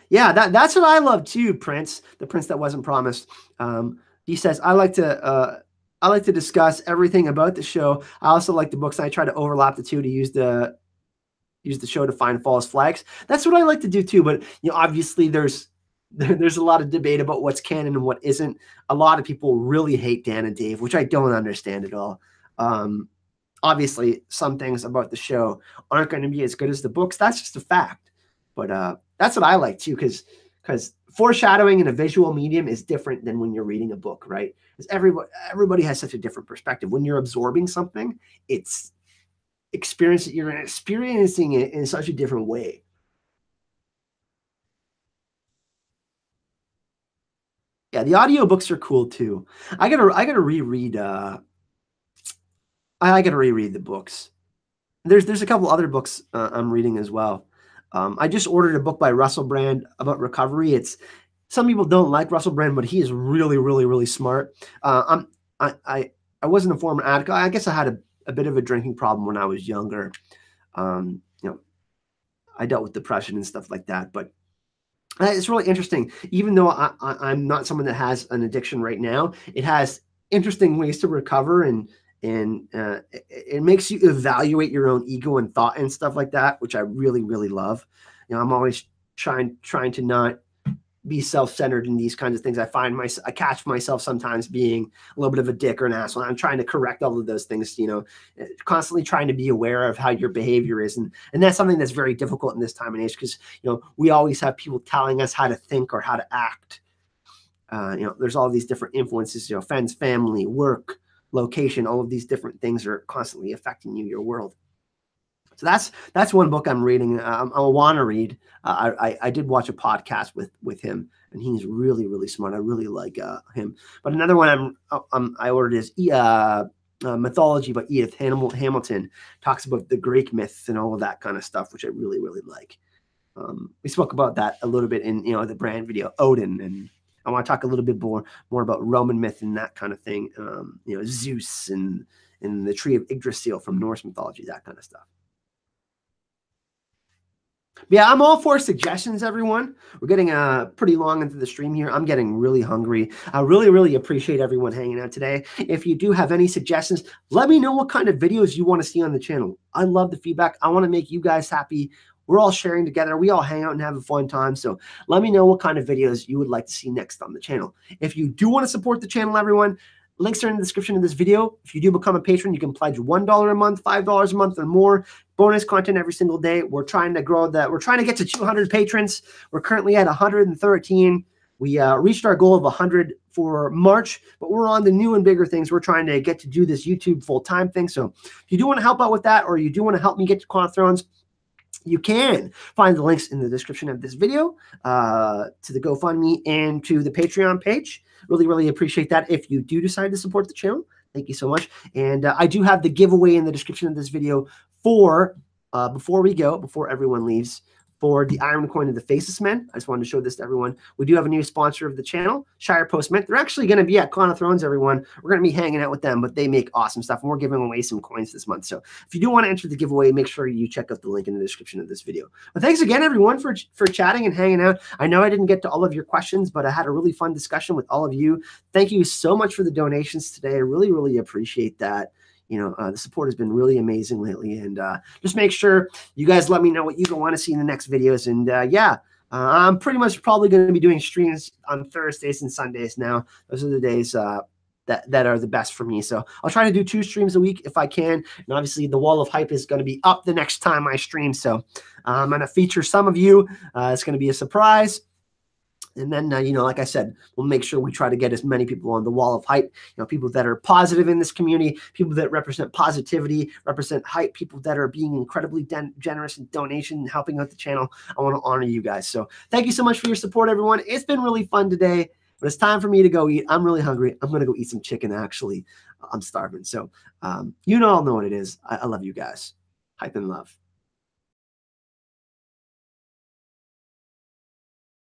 Yeah, that's what I love too, Prince, the Prince that wasn't promised. He says, I like to discuss everything about the show. I also like the books, and I try to overlap the two to use the show to find false flags. That's what I like to do too. But obviously there's a lot of debate about what's canon and what isn't. A lot of people really hate Dan and Dave, which I don't understand at all. Obviously, some things about the show aren't going to be as good as the books. That's just a fact. But that's what I like too, because foreshadowing in a visual medium is different than when you're reading a book, right? Because everybody has such a different perspective. When you're absorbing something, you're experiencing it in such a different way. Yeah, the audiobooks are cool too. I gotta reread I gotta reread the books. There's a couple other books I'm reading as well. I just ordered a book by Russell Brand about recovery. Some people don't like Russell Brand, but he is really, really, really smart. I wasn't a former addict. I guess I had a bit of a drinking problem when I was younger. I dealt with depression and stuff like that, but it's really interesting. Even though I'm not someone that has an addiction right now, it has interesting ways to recover, and it makes you evaluate your own ego and thought and stuff like that, which I really, really love. I'm always trying to not be self-centered in these kinds of things. I catch myself sometimes being a little bit of a dick or an asshole. I'm trying to correct all of those things, constantly trying to be aware of how your behavior is. And that's something that's very difficult in this time and age, because, we always have people telling us how to think or how to act. There's all these different influences, friends, family, work, location. All of these different things are constantly affecting you, your world. So that's one book I'm reading. I want to read. I did watch a podcast with him, and he's really, really smart. I really like him. But another one I ordered is Mythology by Edith Hamilton. Talks about the Greek myths and all of that kind of stuff, which I really, really like. We spoke about that a little bit in the brand video, Odin, and I want to talk a little bit more about Roman myth and that kind of thing. Zeus and the tree of Yggdrasil from Norse mythology, that kind of stuff. Yeah, I'm all for suggestions, everyone. We're getting pretty long into the stream here. I'm getting really hungry. I really, really appreciate everyone hanging out today. If you do have any suggestions, let me know what kind of videos you want to see on the channel. I love the feedback. I want to make you guys happy. We're all sharing together. We all hang out and have a fun time. So let me know what kind of videos you would like to see next on the channel. If you do want to support the channel, everyone, links are in the description of this video. If you do become a patron, you can pledge $1 a month, $5 a month, or more. Bonus content every single day. We're trying to grow that. We're trying to get to 200 patrons. We're currently at 113. We reached our goal of 100 for March, but we're on the new and bigger things. We're trying to get to do this YouTube full-time thing. So if you do want to help out with that, or you do want to help me get to Crown of Thrones, you can find the links in the description of this video to the GoFundMe and to the Patreon page. Really, really appreciate that. If you do decide to support the channel, thank you so much. And I do have the giveaway in the description of this video for before everyone leaves, for the Iron Coin of the Faceless Men. I just wanted to show this to everyone. We do have a new sponsor of the channel, Shire Post Mint. They're actually going to be at Crown of Thrones, everyone. We're going to be hanging out with them, but they make awesome stuff, and we're giving away some coins this month. So if you do want to enter the giveaway, make sure you check out the link in the description of this video. But thanks again, everyone, for chatting and hanging out. I know I didn't get to all of your questions, but I had a really fun discussion with all of you. Thank you so much for the donations today. I really, really appreciate that. The support has been really amazing lately, and just make sure you guys let me know what you want to see in the next videos. And I'm pretty much probably going to be doing streams on Thursdays and Sundays now. Those are the days that are the best for me. So I'll try to do 2 streams a week if I can. And obviously the Wall of Hype is going to be up the next time I stream. So I'm going to feature some of you. It's going to be a surprise. And then, like I said, we'll make sure we try to get as many people on the Wall of Hype, people that are positive in this community, people that represent positivity, represent hype, people that are being incredibly generous in donation and helping out the channel. I want to honor you guys. So thank you so much for your support, everyone. It's been really fun today, but it's time for me to go eat. I'm really hungry. I'm going to go eat some chicken, actually. I'm starving. So you all know what it is. I love you guys. Hype and love.